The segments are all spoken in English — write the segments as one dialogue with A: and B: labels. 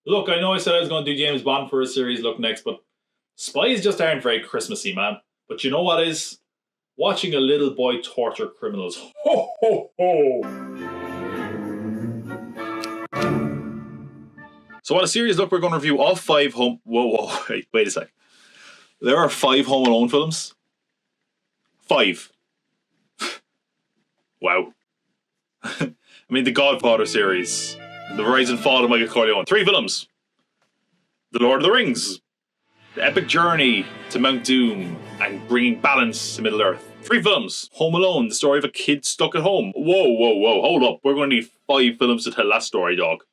A: Look, I know I said I was going to do James Bond for a series look next, but spies just aren't very Christmassy, man. But you know what is? Watching a little boy torture criminals. Ho, ho, ho. So on a serious look, we're going to review all five home... Whoa, wait a sec. There are 5 Home Alone films? 5. Wow. I mean, the Godfather series. The Rise and Fall of Michael Corleone. 3 films. The Lord of the Rings. The Epic Journey to Mount Doom and bringing balance to Middle Earth. 3 films. Home Alone, the story of a kid stuck at home. Whoa, whoa, whoa. Hold up. We're going to need 5 films to tell that story, dog.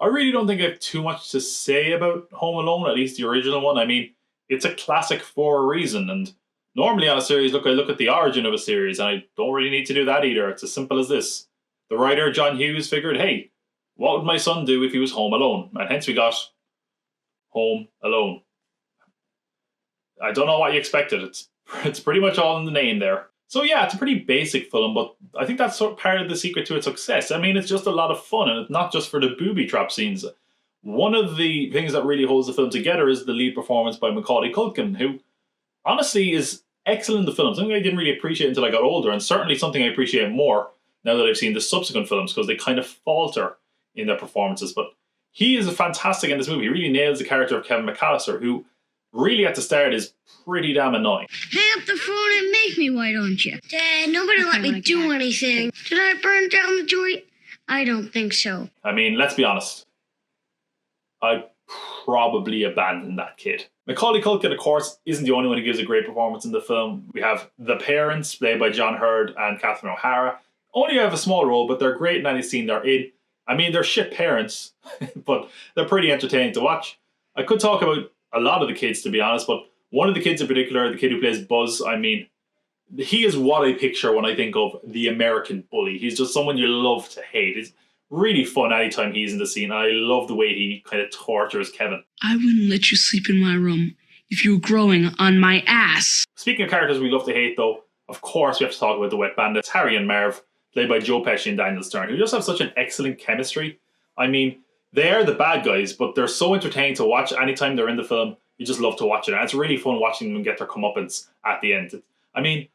A: I really don't think I have too much to say about Home Alone, at least the original one. I mean, it's a classic for a reason, and normally on a series, I look at the origin of a series, and I don't really need to do that either. It's as simple as this. The writer, John Hughes, figured, hey, what would my son do if he was home alone? And hence we got Home Alone. I don't know what you expected. It's pretty much all in the name there. So yeah, it's a pretty basic film, but I think that's sort of part of the secret to its success. I mean, it's just a lot of fun, and it's not just for the booby trap scenes. One of the things that really holds the film together is the lead performance by Macaulay Culkin, who honestly is excellent in the film. Something I didn't really appreciate until I got older, and certainly something I appreciate more now that I've seen the subsequent films, because they kind of falter in their performances. But he is fantastic in this movie. He really nails the character of Kevin McAllister, who really at the start is pretty damn annoying.
B: Hang up the phone and make me, why don't you? Dad, nobody let me do anything. Did I burn down the joint? I don't think so.
A: I mean, let's be honest. I'd probably abandon that kid. Macaulay Culkin, of course, isn't the only one who gives a great performance in the film. We have the parents, played by John Hurd and Catherine O'Hara. Only have a small role, but they're great in any scene they're in. I mean, they're shit parents, but they're pretty entertaining to watch. I could talk about a lot of the kids, to be honest, but one of the kids in particular, the kid who plays Buzz, I mean, he is what I picture when I think of the American bully. He's just someone you love to hate. It's really fun anytime he's in the scene. I love the way he kind of tortures Kevin.
C: I wouldn't let you sleep in my room if you were growing on my ass.
A: Speaking of characters we love to hate, though, of course we have to talk about the Wet Bandits, Harry and Marv, played by Joe Pesci and Daniel Stern, who just have such an excellent chemistry. I mean, they are the bad guys, but they're so entertaining to watch anytime they're in the film. You just love to watch it, and it's really fun watching them get their comeuppance at the end. I mean,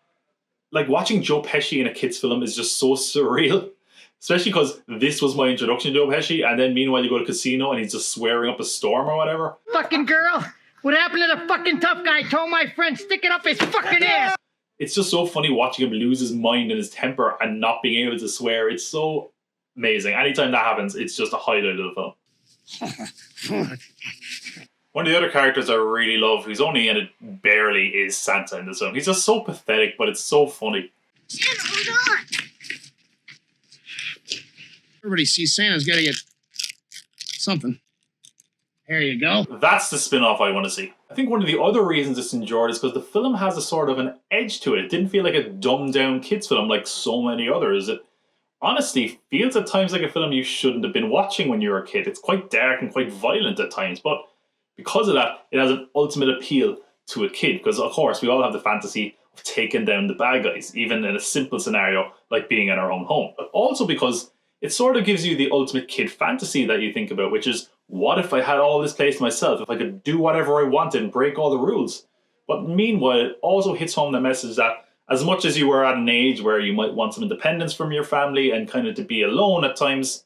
A: like, watching Joe Pesci in a kid's film is just so surreal, especially because this was my introduction to Joe Pesci, and then meanwhile you go to casino and he's just swearing up a storm or whatever.
D: Fucking girl! What happened to the fucking tough guy told my friend stick it up his fucking ass?
A: It's just so funny watching him lose his mind and his temper and not being able to swear. It's so amazing. Anytime that happens, it's just a highlight of the film. One of the other characters I really love, who's only in it barely, is Santa in this film. He's just so pathetic, but it's so funny.
B: Santa, hold on!
D: Everybody sees Santa's gotta get something. There you go.
A: That's the spin-off I want to see. I think one of the other reasons it's enjoyed is because the film has a sort of an edge to it. It didn't feel like a dumbed-down kids film like so many others. It honestly feels at times like a film you shouldn't have been watching when you were a kid. It's quite dark and quite violent at times, but because of that, it has an ultimate appeal to a kid, because of course we all have the fantasy of taking down the bad guys, even in a simple scenario like being in our own home. But also because it sort of gives you the ultimate kid fantasy that you think about, which is, what if I had all this place to myself, if I could do whatever I wanted and break all the rules? But meanwhile, it also hits home the message that as much as you were at an age where you might want some independence from your family and kind of to be alone at times,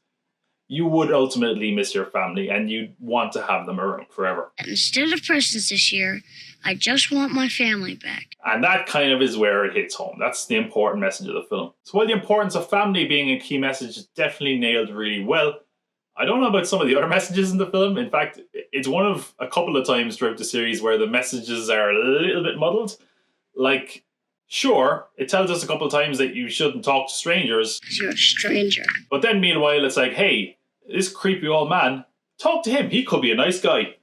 A: you would ultimately miss your family and you'd want to have them around forever.
B: Instead of presents this year, I just want my family back.
A: And that kind of is where it hits home. That's the important message of the film. So while the importance of family being a key message is definitely nailed really well, I don't know about some of the other messages in the film. In fact, it's one of a couple of times throughout the series where the messages are a little bit muddled. Like, sure, it tells us a couple of times that you shouldn't talk to strangers.
B: 'Cause you're a stranger.
A: But then meanwhile, it's like, hey, this creepy old man, talk to him. He could be a nice guy.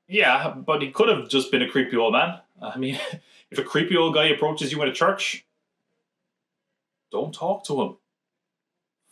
A: Yeah, but he could have just been a creepy old man. I mean, if a creepy old guy approaches you in a church, don't talk to him.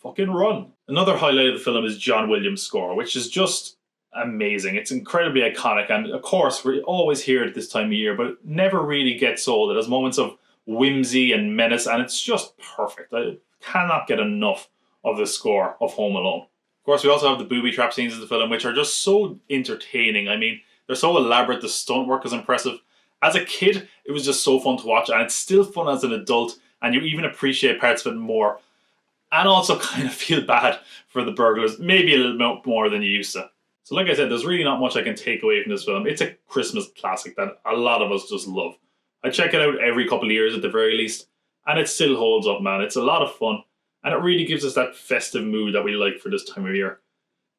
A: Fucking run. Another highlight of the film is John Williams' score, which is just amazing. It's incredibly iconic, and of course, we always hear it this time of year, but it never really gets old. It has moments of whimsy and menace, and it's just perfect. I cannot get enough of the score of Home Alone. Of course, we also have the booby trap scenes in the film, which are just so entertaining. I mean, they're so elaborate, the stunt work is impressive. As a kid, it was just so fun to watch, and it's still fun as an adult, and you even appreciate parts of it more, and also kind of feel bad for the burglars, maybe a little bit more than you used to. So like I said, there's really not much I can take away from this film. It's a Christmas classic that a lot of us just love. I check it out every couple of years at the very least, and it still holds up, man. It's a lot of fun, and it really gives us that festive mood that we like for this time of year.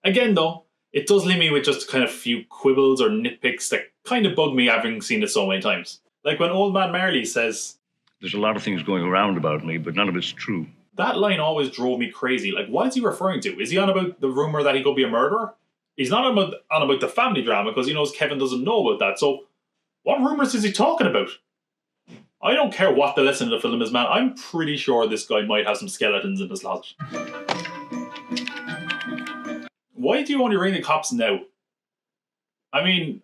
A: Again though, it does leave me with just kind of few quibbles or nitpicks that kind of bug me having seen it so many times. Like when Old Man Marley says,
E: "There's a lot of things going around about me, but none of it's true."
A: That line always drove me crazy. Like, what is he referring to? Is he on about the rumour that he could be a murderer? He's not on about the family drama because he knows Kevin doesn't know about that. So what rumours is he talking about? I don't care what the lesson of the film is, man. I'm pretty sure this guy might have some skeletons in his closet. Why do you only ring the cops now? I mean,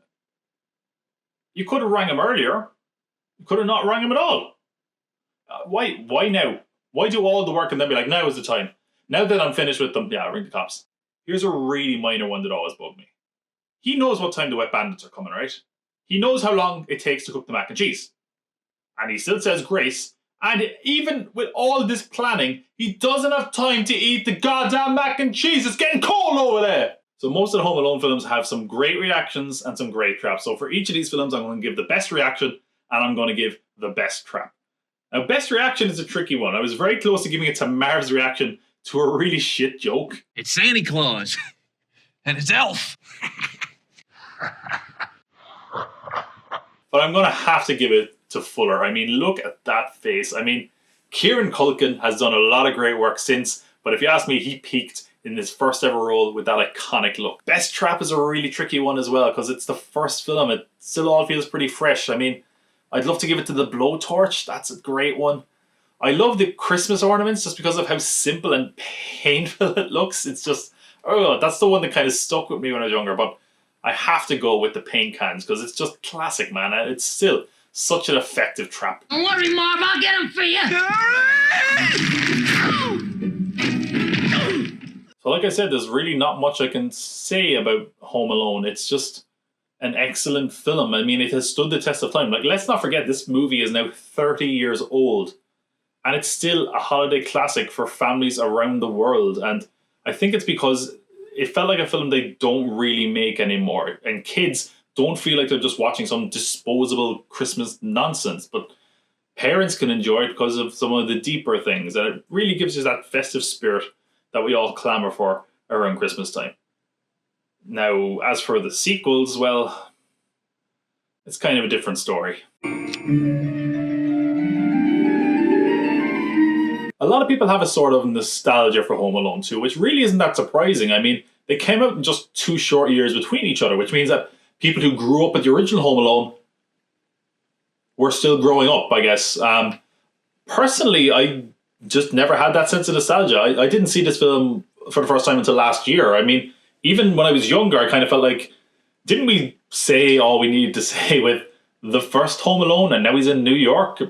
A: you could have rang him earlier. You could have not rang him at all. Why now? Why do all the work and then be like, now is the time? Now that I'm finished with them, yeah, ring the cops. Here's a really minor one that always bugged me. He knows what time the wet bandits are coming, right? He knows how long it takes to cook the mac and cheese. And he still says grace. And even with all this planning, he doesn't have time to eat the goddamn mac and cheese. It's getting cold over there. So most of the Home Alone films have some great reactions and some great traps. So for each of these films, I'm going to give the best reaction and I'm going to give the best trap. Now, best reaction is a tricky one. I was very close to giving it to Marv's reaction to a really shit joke.
D: It's Santa Claus. And it's Elf.
A: But I'm going to have to give it to Fuller. I mean, look at that face. I mean, Kieran Culkin has done a lot of great work since, but if you ask me, he peaked in his first ever role with that iconic look. Best trap is a really tricky one as well, because it's the first film. It still all feels pretty fresh. I mean, I'd love to give it to the blowtorch. That's a great one. I love the Christmas ornaments just because of how simple and painful it looks. It's just, oh, that's the one that kind of stuck with me when I was younger, but I have to go with the paint cans because it's just classic, man. And it's still such an effective trap.
C: Don't worry, Marv, I'll get him for you.
A: So like I said, there's really not much I can say about Home Alone. It's just an excellent film. I mean, it has stood the test of time. Like, let's not forget, this movie is now 30 years old. And it's still a holiday classic for families around the world. And I think it's because it felt like a film they don't really make anymore. And kids don't feel like they're just watching some disposable Christmas nonsense. But parents can enjoy it because of some of the deeper things. And it really gives you that festive spirit that we all clamour for around Christmas time. Now, as for the sequels, well, it's kind of a different story. A lot of people have a sort of nostalgia for Home Alone 2, which really isn't that surprising. I mean, they came out in just 2 short years between each other, which means that people who grew up with the original Home Alone were still growing up, I guess. Personally, I just never had that sense of nostalgia. I didn't see this film for the first time until last year. I mean, even when I was younger, I kind of felt like, didn't we say all we needed to say with the first Home Alone and now he's in New York?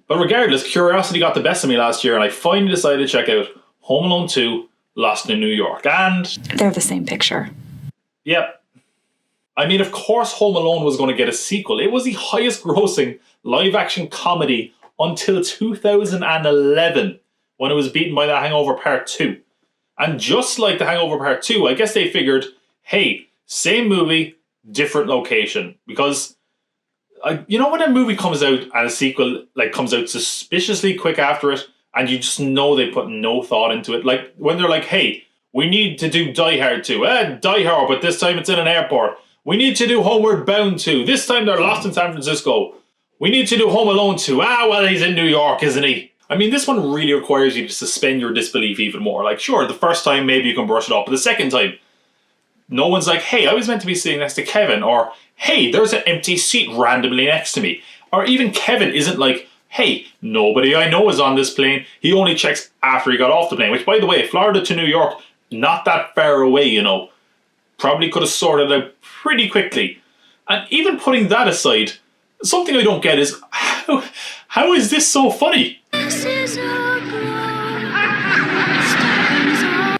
A: But regardless, curiosity got the best of me last year and I finally decided to check out Home Alone 2, Lost in New York. And
F: they're the same picture.
A: Yep. I mean, of course Home Alone was going to get a sequel. It was the highest grossing live-action comedy until 2011, when it was beaten by The Hangover Part 2. And just like The Hangover Part 2, I guess they figured, hey, same movie, different location. Because, you know when a movie comes out and a sequel comes out suspiciously quick after it, and you just know they put no thought into it? Like, when they're like, hey, we need to do Die Hard 2. Die Hard, but this time it's in an airport. We need to do Homeward Bound 2. This time they're lost in San Francisco. We need to do Home Alone 2. Well, he's in New York, isn't he? I mean, this one really requires you to suspend your disbelief even more. Like, sure, the first time maybe you can brush it off, but the second time, no one's like, hey, I was meant to be sitting next to Kevin, or hey, there's an empty seat randomly next to me. Or even Kevin isn't like, hey, nobody I know is on this plane. He only checks after he got off the plane, which, by the way, Florida to New York, not that far away, you know. Probably could have sorted out pretty quickly. And even putting that aside, something I don't get is, how is this so funny?
B: This is a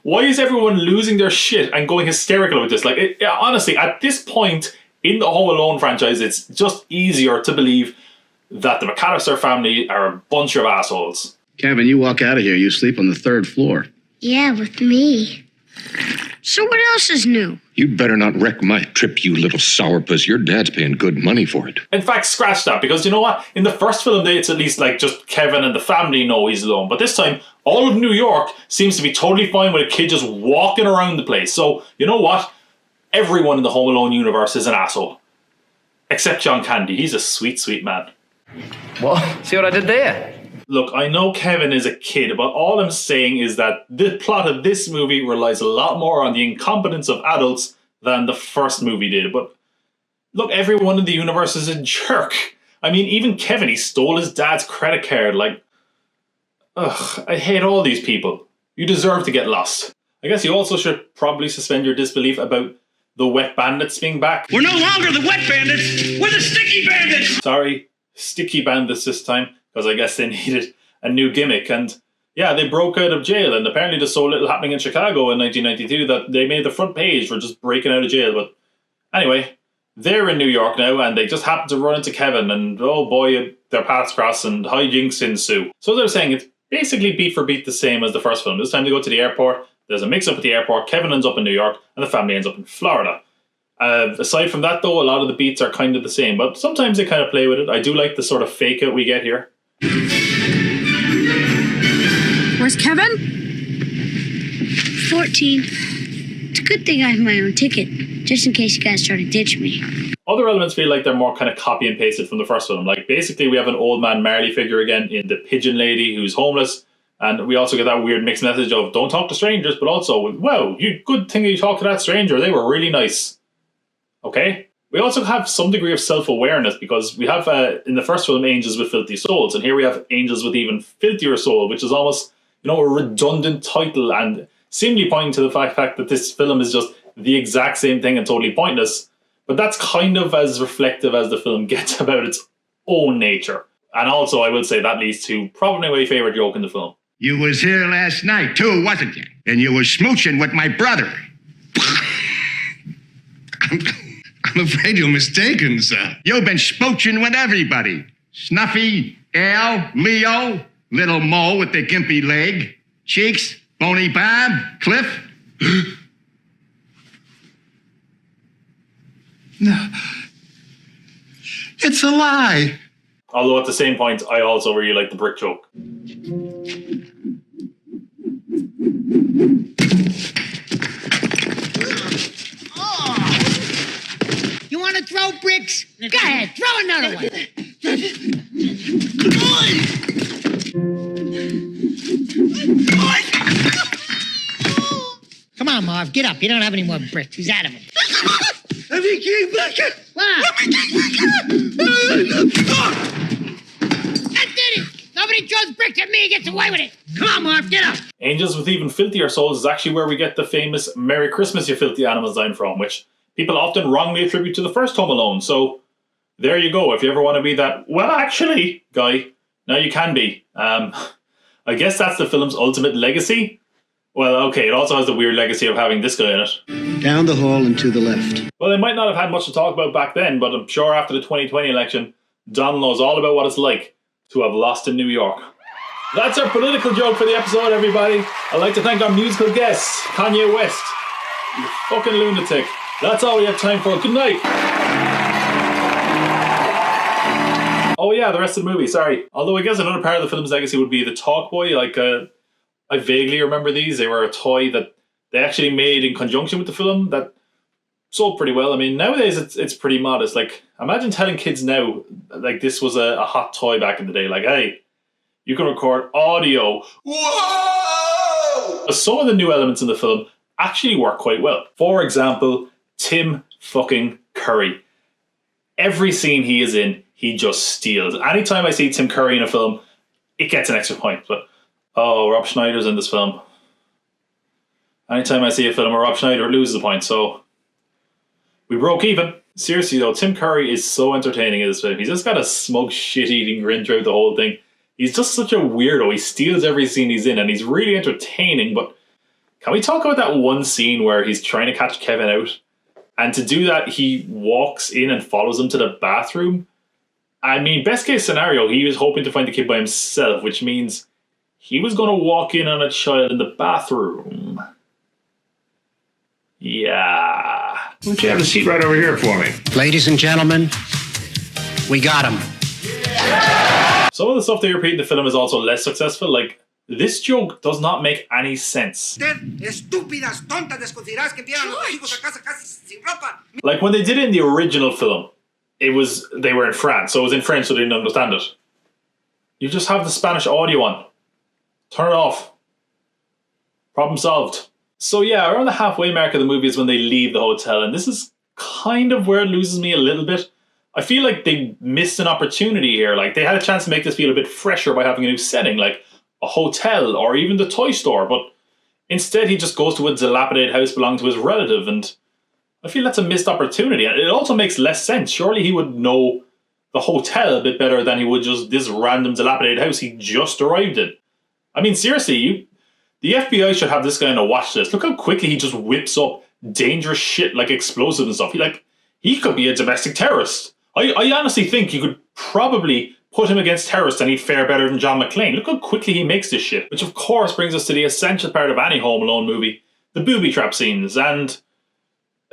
A: why is everyone losing their shit and going hysterical with this? Like, honestly, at this point in the Home Alone franchise, it's just easier to believe that the McAllister family are a bunch of assholes.
F: Kevin, you walk out of here, you sleep on the 3rd floor.
B: Yeah, with me. So what else is new?
G: You'd better not wreck my trip, you little sourpuss. Your dad's paying good money for it.
A: In fact, scratch that, because you know what? In the first film, it's at least like just Kevin and the family know he's alone. But this time, all of New York seems to be totally fine with a kid just walking around the place. So, you know what? Everyone in the Home Alone universe is an asshole. Except John Candy. He's a sweet, sweet man.
H: What? See what I did there?
A: Look, I know Kevin is a kid, but all I'm saying is that the plot of this movie relies a lot more on the incompetence of adults than the first movie did. But look, everyone in the universe is a jerk. I mean, even Kevin, he stole his dad's credit card. Like, ugh, I hate all these people. You deserve to get lost. I guess you also should probably suspend your disbelief about the Wet Bandits being back.
I: We're no longer the Wet Bandits. We're the Sticky Bandits.
A: Sorry, Sticky Bandits this time. Because I guess they needed a new gimmick. And yeah, they broke out of jail. And apparently there's so little happening in Chicago in 1992 that they made the front page for just breaking out of jail. But anyway, they're in New York now and they just happen to run into Kevin. And oh boy, their paths cross and hijinks ensue. So they're saying it's basically beat for beat the same as the first film. This time they go to the airport. There's a mix-up at the airport. Kevin ends up in New York and the family ends up in Florida. Aside from that, though, a lot of the beats are kind of the same. But sometimes they kind of play with it. I do like the sort of fake out we get here.
C: Where's Kevin?
B: 14. It's a good thing I have my own ticket, just in case you guys try to ditch me.
A: Other elements feel like they're more kind of copy and pasted from the first film. Like, basically, we have an old man Marley figure again in the pigeon lady who's homeless. And we also get that weird mixed message of don't talk to strangers, but also, wow, good thing you talked to that stranger. They were really nice. Okay? We also have some degree of self-awareness because we have, in the first film, angels with filthy souls. And here we have angels with even filthier soul, which is almost, a redundant title and seemingly pointing to the fact that this film is just the exact same thing and totally pointless. But that's kind of as reflective as the film gets about its own nature. And also, I will say that leads to probably my favourite joke in the film.
J: You was here last night, too, wasn't you? And you was smooching with my brother.
F: I'm afraid you're mistaken, sir.
J: You've been smooching with everybody. Snuffy, Al, Leo, Little Mo with the gimpy leg, Cheeks, Boney Bob, Cliff.
F: No. It's a lie.
A: Although at the same point, I also really like the brick joke.
K: You want to throw bricks? Go ahead, throw another one. Come on, Marv, get up. You don't have any more bricks. He's out of them. What? That did it. Nobody throws bricks at me and gets away with it. Come on, Marv, get up.
A: Angels with even filthier souls is actually where we get the famous Merry Christmas, you filthy animals line from, which people often wrongly attribute to the first Home Alone. So there you go. If you ever want to be that, well, actually, guy, now you can be. I guess that's the film's ultimate legacy. Well, okay, it also has the weird legacy of having this guy in it.
F: Down the hall and to the left.
A: Well, they might not have had much to talk about back then, but I'm sure after the 2020 election, Donald knows all about what it's like to have lost in New York. That's our political joke for the episode, everybody. I'd like to thank our musical guest, Kanye West. You fucking lunatic. That's all we have time for. Good night. Oh yeah, the rest of the movie, sorry. Although I guess another part of the film's legacy would be the Talk Boy. I vaguely remember these. They were a toy that they actually made in conjunction with the film that sold pretty well. I mean, nowadays it's pretty modest. Like, imagine telling kids now, like, this was a hot toy back in the day. Like, hey, you can record audio. Whoa! Some of the new elements in the film actually work quite well. For example, Tim fucking Curry. Every scene he is in, he just steals. Anytime I see Tim Curry in a film, it gets an extra point. But oh, Rob Schneider's in this film. Anytime I see a film where Rob Schneider loses a point, so we broke even. Seriously though, Tim Curry is so entertaining in this film. He's just got a smug, shit-eating grin throughout the whole thing. He's just such a weirdo. He steals every scene he's in, and he's really entertaining, but Can we talk about that one scene where he's trying to catch Kevin out? And to do that, he walks in and follows him to the bathroom. I mean, best case scenario, he was hoping to find the kid by himself, which means he was going to walk in on a child in the bathroom. Yeah.
F: Why don't you have a seat right over here for me?
L: Ladies and gentlemen, we got him.
A: Some of the stuff they repeat in the film is also less successful. Like, this joke does not make any sense. Like, when they did it in the original film, they were in France, so it was in French, so they didn't understand it. You just have the Spanish audio on. Turn it off. Problem solved. So yeah, around the halfway mark of the movie is when they leave the hotel, and this is kind of where it loses me a little bit. I feel like they missed an opportunity here. Like, they had a chance to make this feel a bit fresher by having a new setting, like a hotel or even the toy store, but instead he just goes to a dilapidated house belonging to his relative, and I feel that's a missed opportunity. And it also makes less sense. Surely he would know the hotel a bit better than he would just this random dilapidated house he just arrived in. I mean, seriously, the FBI should have this guy on a watch list. Look how quickly he just whips up dangerous shit like explosives and stuff. He could be a domestic terrorist. I honestly think you could probably put him against terrorists and he'd fare better than John McClane. Look how quickly he makes this shit. Which of course brings us to the essential part of any Home Alone movie, the booby trap scenes. And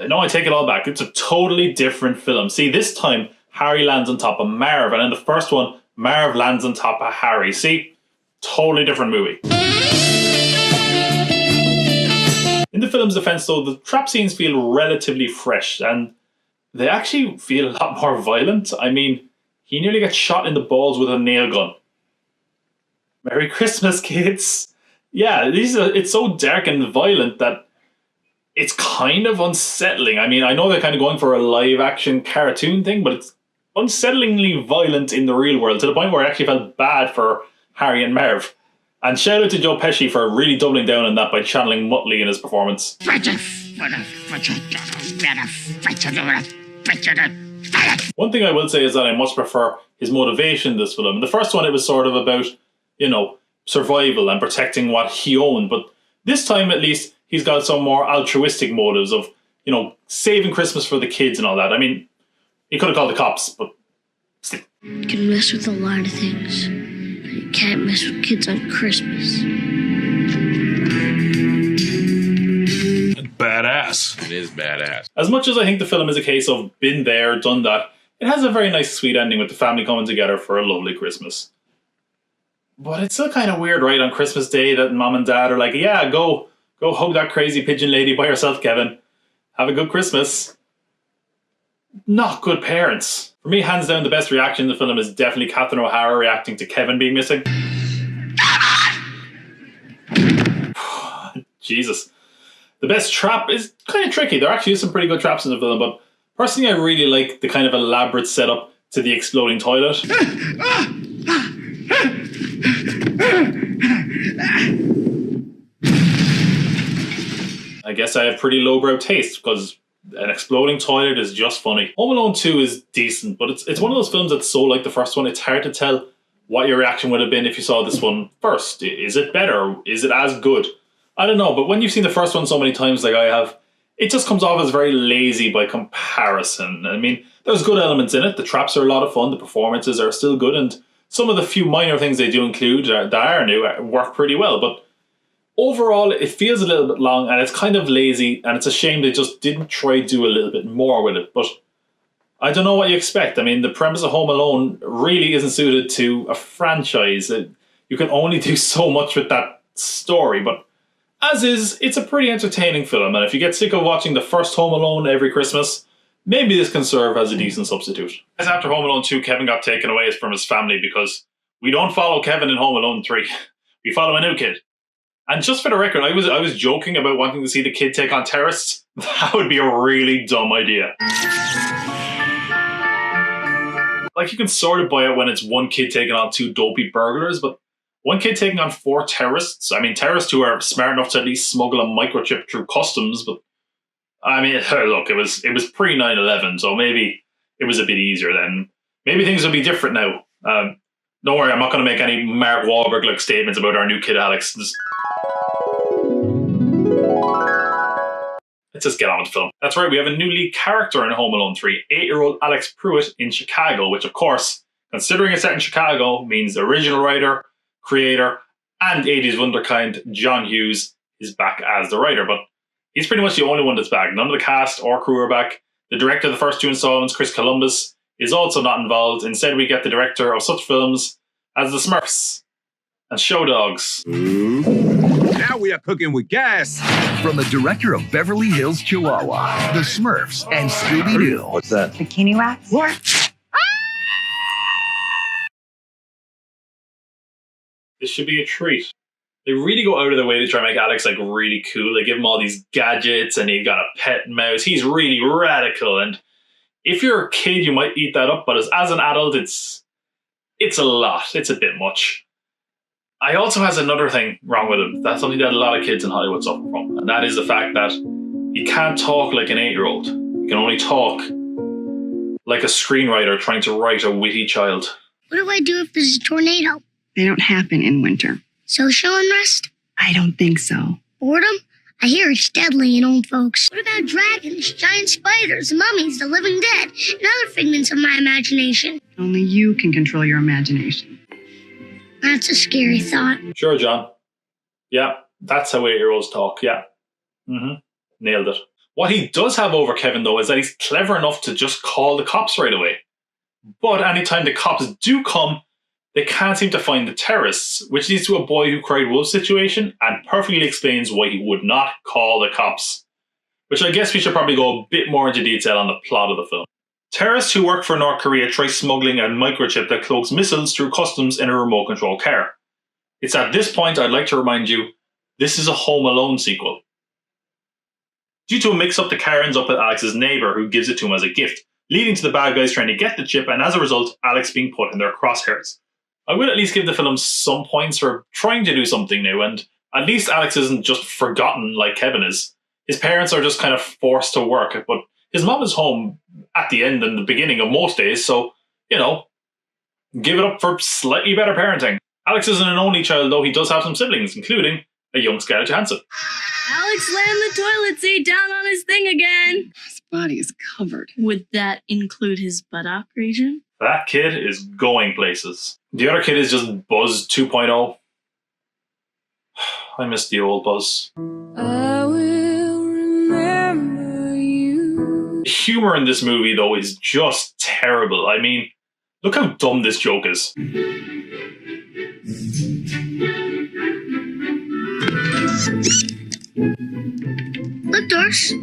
A: no, I take it all back. It's a totally different film. See, this time Harry lands on top of Marv, and in the first one, Marv lands on top of Harry. See? Totally different movie. In the film's defense, though, the trap scenes feel relatively fresh, and they actually feel a lot more violent. I mean, he nearly gets shot in the balls with a nail gun. Merry Christmas, kids. Yeah, it's so dark and violent that it's kind of unsettling. I mean, I know they're kind of going for a live-action cartoon thing, but it's unsettlingly violent in the real world, to the point where I actually felt bad for Harry and Marv. And shout out to Joe Pesci for really doubling down on that by channeling Muttley in his performance. One thing I will say is that I much prefer his motivation in this film. In the first one, it was sort of about, survival and protecting what he owned. But this time, at least, he's got some more altruistic motives of, saving Christmas for the kids and all that. I mean, he could have called the cops, but still.
B: You can mess with a lot of things. You can't mess with kids on Christmas.
F: Badass. It is badass.
A: As much as I think the film is a case of been there, done that, it has a very nice, sweet ending with the family coming together for a lovely Christmas. But it's still kind of weird, right, on Christmas Day that mom and dad are like, yeah, go hug that crazy pigeon lady by yourself, Kevin. Have a good Christmas. Not good parents. For me, hands down, the best reaction in the film is definitely Catherine O'Hara reacting to Kevin being missing. Jesus. The best trap is kind of tricky. There actually is some pretty good traps in the film, but personally I really like the kind of elaborate setup to the exploding toilet. I guess I have pretty lowbrow taste, because an exploding toilet is just funny. Home Alone 2 is decent, but it's one of those films that's so like the first one, it's hard to tell what your reaction would have been if you saw this one first. Is it better? Is it as good? I don't know, but when you've seen the first one so many times like I have, it just comes off as very lazy by comparison. I mean, there's good elements in it. The traps are a lot of fun. The performances are still good, and some of the few minor things they do include that are new work pretty well. But overall, it feels a little bit long, and it's kind of lazy, and it's a shame they just didn't try to do a little bit more with it. But I don't know what you expect. I mean, the premise of Home Alone really isn't suited to a franchise. You can only do so much with that story, but as is, it's a pretty entertaining film, and if you get sick of watching the first Home Alone every Christmas, maybe this can serve as a decent substitute. As after Home Alone 2, Kevin got taken away from his family because we don't follow Kevin in Home Alone 3. We follow a new kid. And just for the record, I was joking about wanting to see the kid take on terrorists. That would be a really dumb idea. Like, you can sort of buy it when it's one kid taking on two dopey burglars, but one kid taking on four terrorists? I mean, terrorists who are smart enough to at least smuggle a microchip through customs, but I mean, look, it was pre 9/11, so maybe it was a bit easier then. Maybe things will be different now. Don't worry, I'm not going to make any Mark Wahlberg-like statements about our new kid Alex. let's just get on with the film. That's right, we have a new lead character in Home Alone 3, 8-year-old Alex Pruitt in Chicago, which of course, considering it's set in Chicago, means the original writer, creator, and 80s wunderkind John Hughes is back as the writer, but he's pretty much the only one that's back. None of the cast or crew are back. The director of the first two installments, Chris Columbus, is also not involved. Instead, we get the director of such films as The Smurfs and Show Dogs.
M: Now we are cooking with gas.
N: From the director of Beverly Hills Chihuahua, The Smurfs, and Scooby-Doo.
M: What's that?
O: Bikini wax?
M: What?
A: This should be a treat. They really go out of their way to try and make Alex like really cool. They give him all these gadgets and he's got a pet mouse. He's really radical. And if you're a kid, you might eat that up. But as an adult, it's a lot. It's a bit much. I also has another thing wrong with him. That's something that a lot of kids in Hollywood suffer from. And that is the fact that he can't talk like an 8-year-old. He can only talk like a screenwriter trying to write a witty child.
B: What do I do if there's a tornado?
O: They don't happen in winter.
B: Social unrest?
O: I don't think so.
B: Boredom? I hear it's deadly in old folks. What about dragons, giant spiders, mummies, the living dead, and other figments of my imagination?
O: Only you can control your imagination.
B: That's a scary thought.
A: Sure, John. Yeah, that's how 8-year-olds talk, yeah. Nailed it. What he does have over Kevin, though, is that he's clever enough to just call the cops right away. But anytime the cops do come, they can't seem to find the terrorists, which leads to a boy who cried wolf situation and perfectly explains why he would not call the cops. Which I guess we should probably go a bit more into detail on the plot of the film. Terrorists who work for North Korea try smuggling a microchip that cloaks missiles through customs in a remote control car. It's at this point I'd like to remind you, this is a Home Alone sequel. Due to a mix-up, the car ends up with Alex's neighbour who gives it to him as a gift, leading to the bad guys trying to get the chip and as a result, Alex being put in their crosshairs. I will at least give the film some points for trying to do something new, and at least Alex isn't just forgotten like Kevin is. His parents are just kind of forced to work, but his mom is home at the end and the beginning of most days, so, you know, give it up for slightly better parenting. Alex isn't an only child, though he does have some siblings, including a young Scarlett Johansson.
C: Alex slammed the toilet seat down on his thing again.
O: His body is covered.
C: Would that include his buttock region?
A: That kid is going places. The other kid is just Buzz 2.0. I miss the old Buzz.
P: I will remember you.
A: The humor in this movie, though, is just terrible. I mean, look how dumb this joke is.
B: Look, Doris.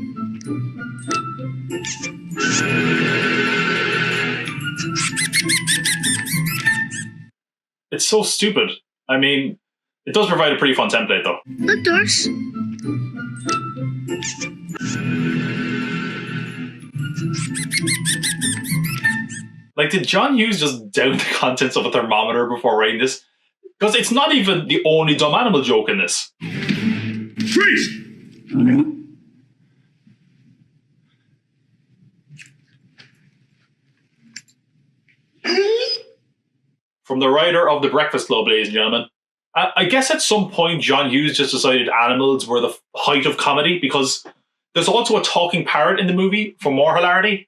A: It's so stupid. I mean, it does provide a pretty fun template, though.
B: Look, Doris.
A: Like, did John Hughes just down the contents of a thermometer before writing this? Because it's not even the only dumb animal joke in this.
F: Freeze!
A: From the writer of The Breakfast Club, ladies and gentlemen. I guess at some point John Hughes just decided animals were the height of comedy, because there's also a talking parrot in the movie for more hilarity.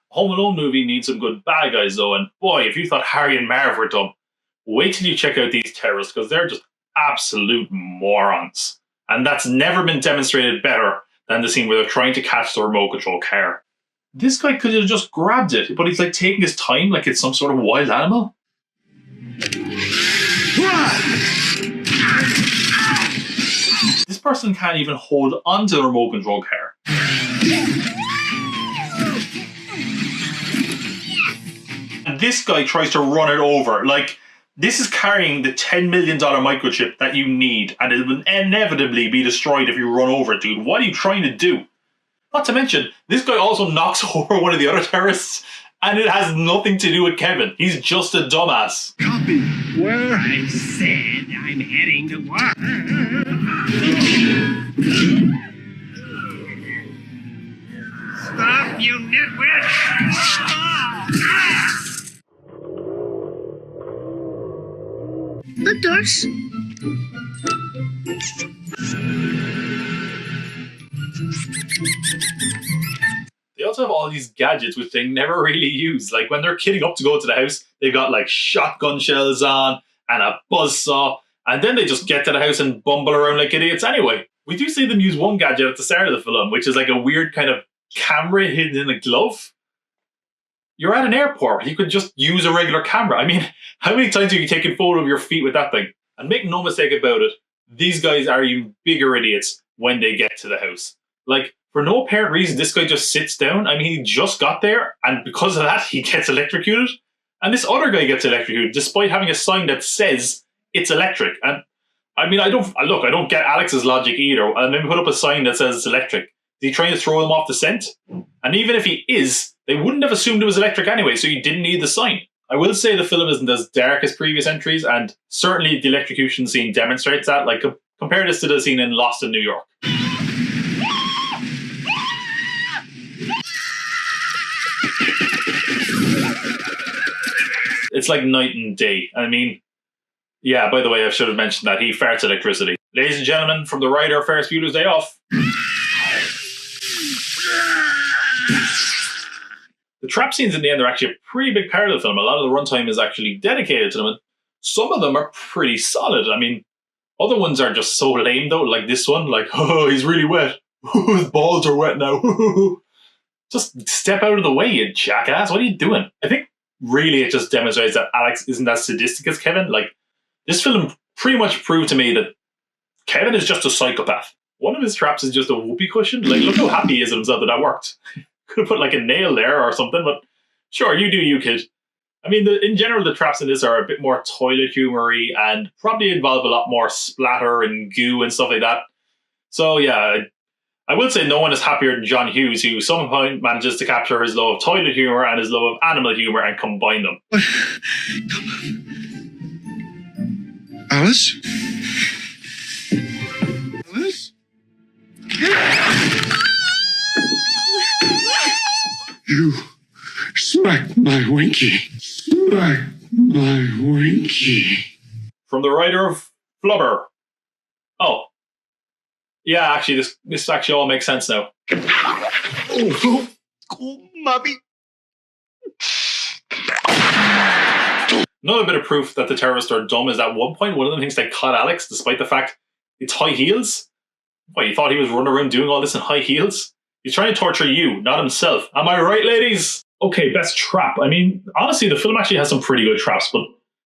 A: Home Alone movie needs some good bad guys, though, and boy, if you thought Harry and Marv were dumb, wait till you check out these terrorists, because they're just absolute morons. And that's never been demonstrated better than the scene where they're trying to catch the remote control car. This guy could have just grabbed it, but he's like taking his time like it's some sort of wild animal. This person can't even hold onto the remote control car. And this guy tries to run it over. Like, this is carrying the $10 million microchip that you need, and it will inevitably be destroyed if you run over it, dude. What are you trying to do? Not to mention, this guy also knocks over one of the other terrorists, and it has nothing to do with Kevin. He's just a dumbass.
F: Copy. Where?
K: I said I'm heading to work. Stop, you nitwit! Stop!
B: Look, Doris.
A: They also have all these gadgets which they never really use. Like when they're kitting up to go to the house, they've got like shotgun shells on and a buzzsaw, and then they just get to the house and bumble around like idiots anyway. We do see them use one gadget at the start of the film, which is like a weird kind of camera hidden in a glove. You're at an airport. You could just use a regular camera. I mean, how many times have you taken a photo of your feet with that thing? And make no mistake about it, these guys are even bigger idiots when they get to the house. Like, for no apparent reason, this guy just sits down. I mean, he just got there, and because of that, he gets electrocuted. And this other guy gets electrocuted, despite having a sign that says it's electric. And I mean, I don't get Alex's logic either. And then put up a sign that says it's electric. Is he trying to throw him off the scent? And even if he is, they wouldn't have assumed it was electric anyway, so you didn't need the sign. I will say the film isn't as dark as previous entries, and certainly the electrocution scene demonstrates that. Like, compare this to the scene in Lost in New York. It's like night and day. I mean, yeah, by the way, I should have mentioned that he farts electricity. Ladies and gentlemen, from the writer of Ferris Bueller's Day Off. The trap scenes in the end are actually a pretty big part of the film. A lot of the runtime is actually dedicated to them, and some of them are pretty solid. I mean, other ones are just so lame though, like this one, like, oh, he's really wet. His balls are wet now. Just step out of the way, you jackass. What are you doing? I think really it just demonstrates that Alex isn't as sadistic as Kevin. Like, this film pretty much proved to me that Kevin is just a psychopath. One of his traps is just a whoopee cushion. Like, look how happy he is at himself that worked. Could have put like a nail there or something, but sure, you do you, kid. I mean, in general, the traps in this are a bit more toilet humory and probably involve a lot more splatter and goo and stuff like that. So yeah, I will say no one is happier than John Hughes, who somehow manages to capture his love of toilet humor and his love of animal humor and combine them.
F: Alice? Alice? You smacked my winky. Smacked my winky.
A: From the writer of Flubber. Oh. Yeah, actually, this actually all makes sense now.
J: Oh, mommy.
A: Another bit of proof that the terrorists are dumb is at one point one of them thinks they caught Alex, despite the fact it's high heels. What, you thought he was running around doing all this in high heels? He's trying to torture you, not himself. Am I right, ladies? Okay, best trap. I mean, honestly, the film actually has some pretty good traps, but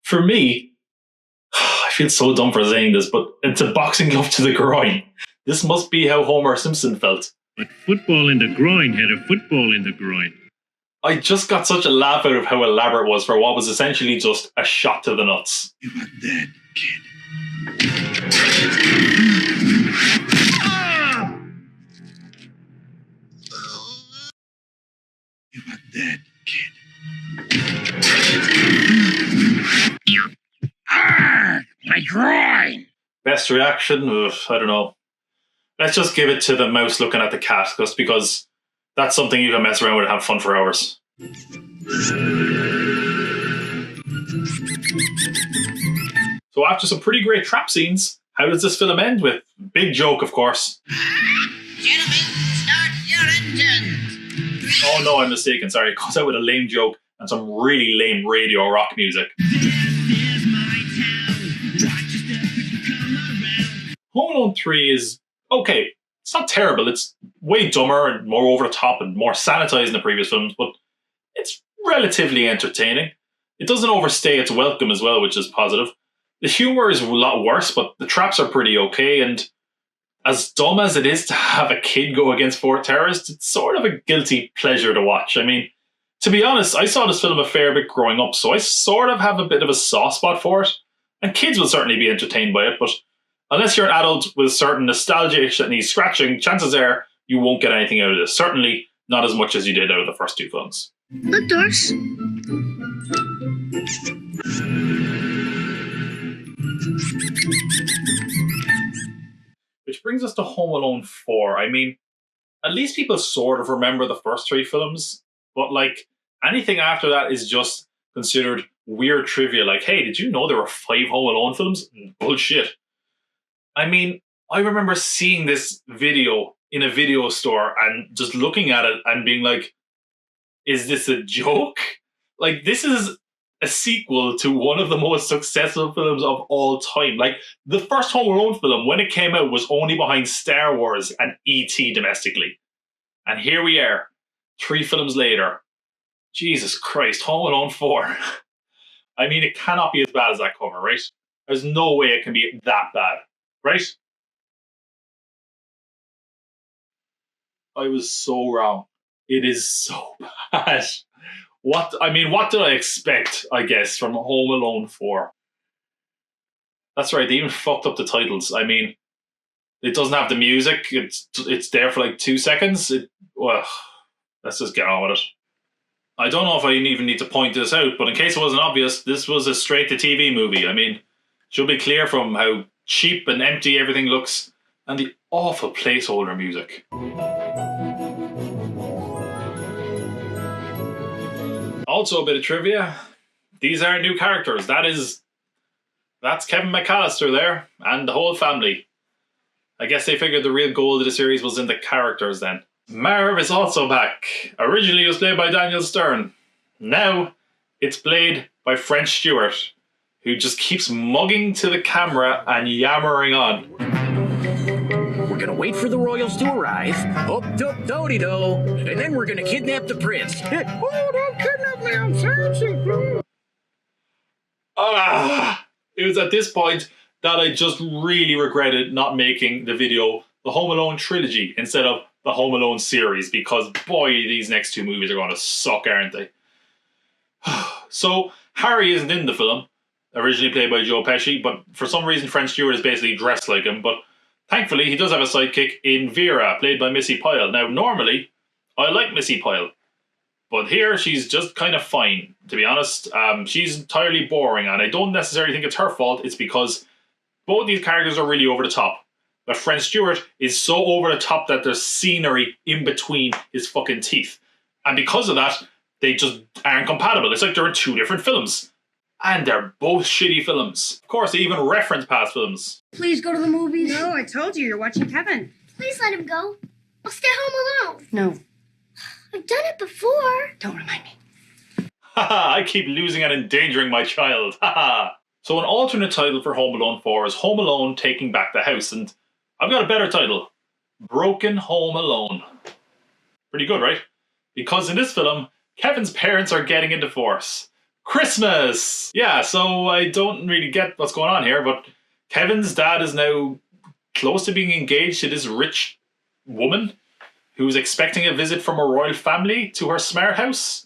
A: for me, I feel so dumb for saying this, but it's a boxing glove to the groin. This must be how Homer Simpson felt.
Q: But football in the groin had a football in the groin.
A: I just got such a laugh out of how elaborate it was for what was essentially just a shot to the nuts.
F: You are dead, kid. You are dead, kid.
K: My groin!
A: Best reaction? Ugh, I don't know. Let's just give it to the mouse looking at the cat, just because that's something you can mess around with and have fun for hours. So after some pretty great trap scenes, how does this film end? With big joke, of course.
K: Gentlemen, start your engines!
A: Oh no, I'm mistaken. Sorry, it goes out with a lame joke and some really lame radio rock music. Home Alone 3 is okay. It's not terrible. It's way dumber and more over the top and more sanitized than the previous films, but it's relatively entertaining. It doesn't overstay its welcome as well, which is positive. The humor is a lot worse, but the traps are pretty okay, and as dumb as it is to have a kid go against four terrorists, it's sort of a guilty pleasure to watch. I mean, to be honest, I saw this film a fair bit growing up, so I sort of have a bit of a soft spot for it, and kids will certainly be entertained by it, but unless you're an adult with a certain nostalgia that needs scratching, chances are you won't get anything out of this. Certainly not as much as you did out of the first two films.
B: Look, Doris.
A: Which brings us to Home Alone 4. I mean, at least people sort of remember the first three films, but like anything after that is just considered weird trivia. Like, hey, did you know there were 5 Home Alone films? Bullshit. I mean, I remember seeing this video in a video store and just looking at it and being like, is this a joke? Like, this is a sequel to one of the most successful films of all time. Like, the first Home Alone film, when it came out, was only behind Star Wars and E.T. domestically. And here we are, 3 films later. Jesus Christ, Home Alone 4. I mean, it cannot be as bad as that cover, right? There's no way it can be that bad, right? I was so wrong. It is so bad. What did I expect, I guess, from Home Alone 4? That's right, they even fucked up the titles. I mean, it doesn't have the music. It's there for like 2 seconds. Let's just get on with it. I don't know if I even need to point this out, but in case it wasn't obvious, this was a straight-to-TV movie. I mean, it should be clear from how cheap and empty everything looks, and the awful placeholder music. Also, a bit of trivia. These are new characters. That's Kevin McAllister there, and the whole family. I guess they figured the real goal of the series was in the characters then. Marv is also back. Originally it was played by Daniel Stern. Now it's played by French Stewart, who just keeps mugging to the camera and yammering on.
R: We're gonna wait for the royals to arrive. Do-do-do-de-do. And then we're gonna kidnap the prince. Oh, don't kidnap me, I'm sorry.
A: It was at this point that I just really regretted not making the video the Home Alone trilogy instead of the Home Alone series, because boy, these next 2 movies are going to suck, aren't they? So, Harry isn't in the film, originally played by Joe Pesci, but for some reason French Stewart is basically dressed like him, but thankfully he does have a sidekick in Vera, played by Missy Pyle. Now, normally, I like Missy Pyle, but here she's just kind of fine, to be honest. She's entirely boring, and I don't necessarily think it's her fault. It's because both these characters are really over the top. But French Stewart is so over the top that there's scenery in between his fucking teeth. And because of that, they just aren't compatible. It's like they're in 2 different films. And they're both shitty films. Of course, they even reference past films.
B: Please go to the movies.
O: No, I told you, you're watching Kevin.
B: Please let him go. I'll stay home alone.
O: No.
B: I've done it before.
O: Don't remind me.
A: Haha, I keep losing and endangering my child. Haha. So an alternate title for Home Alone 4 is Home Alone Taking Back the House. And I've got a better title. Broken Home Alone. Pretty good, right? Because in this film, Kevin's parents are getting a divorce. Christmas! Yeah, so I don't really get what's going on here, but Kevin's dad is now close to being engaged to this rich woman who's expecting a visit from a royal family to her smart house.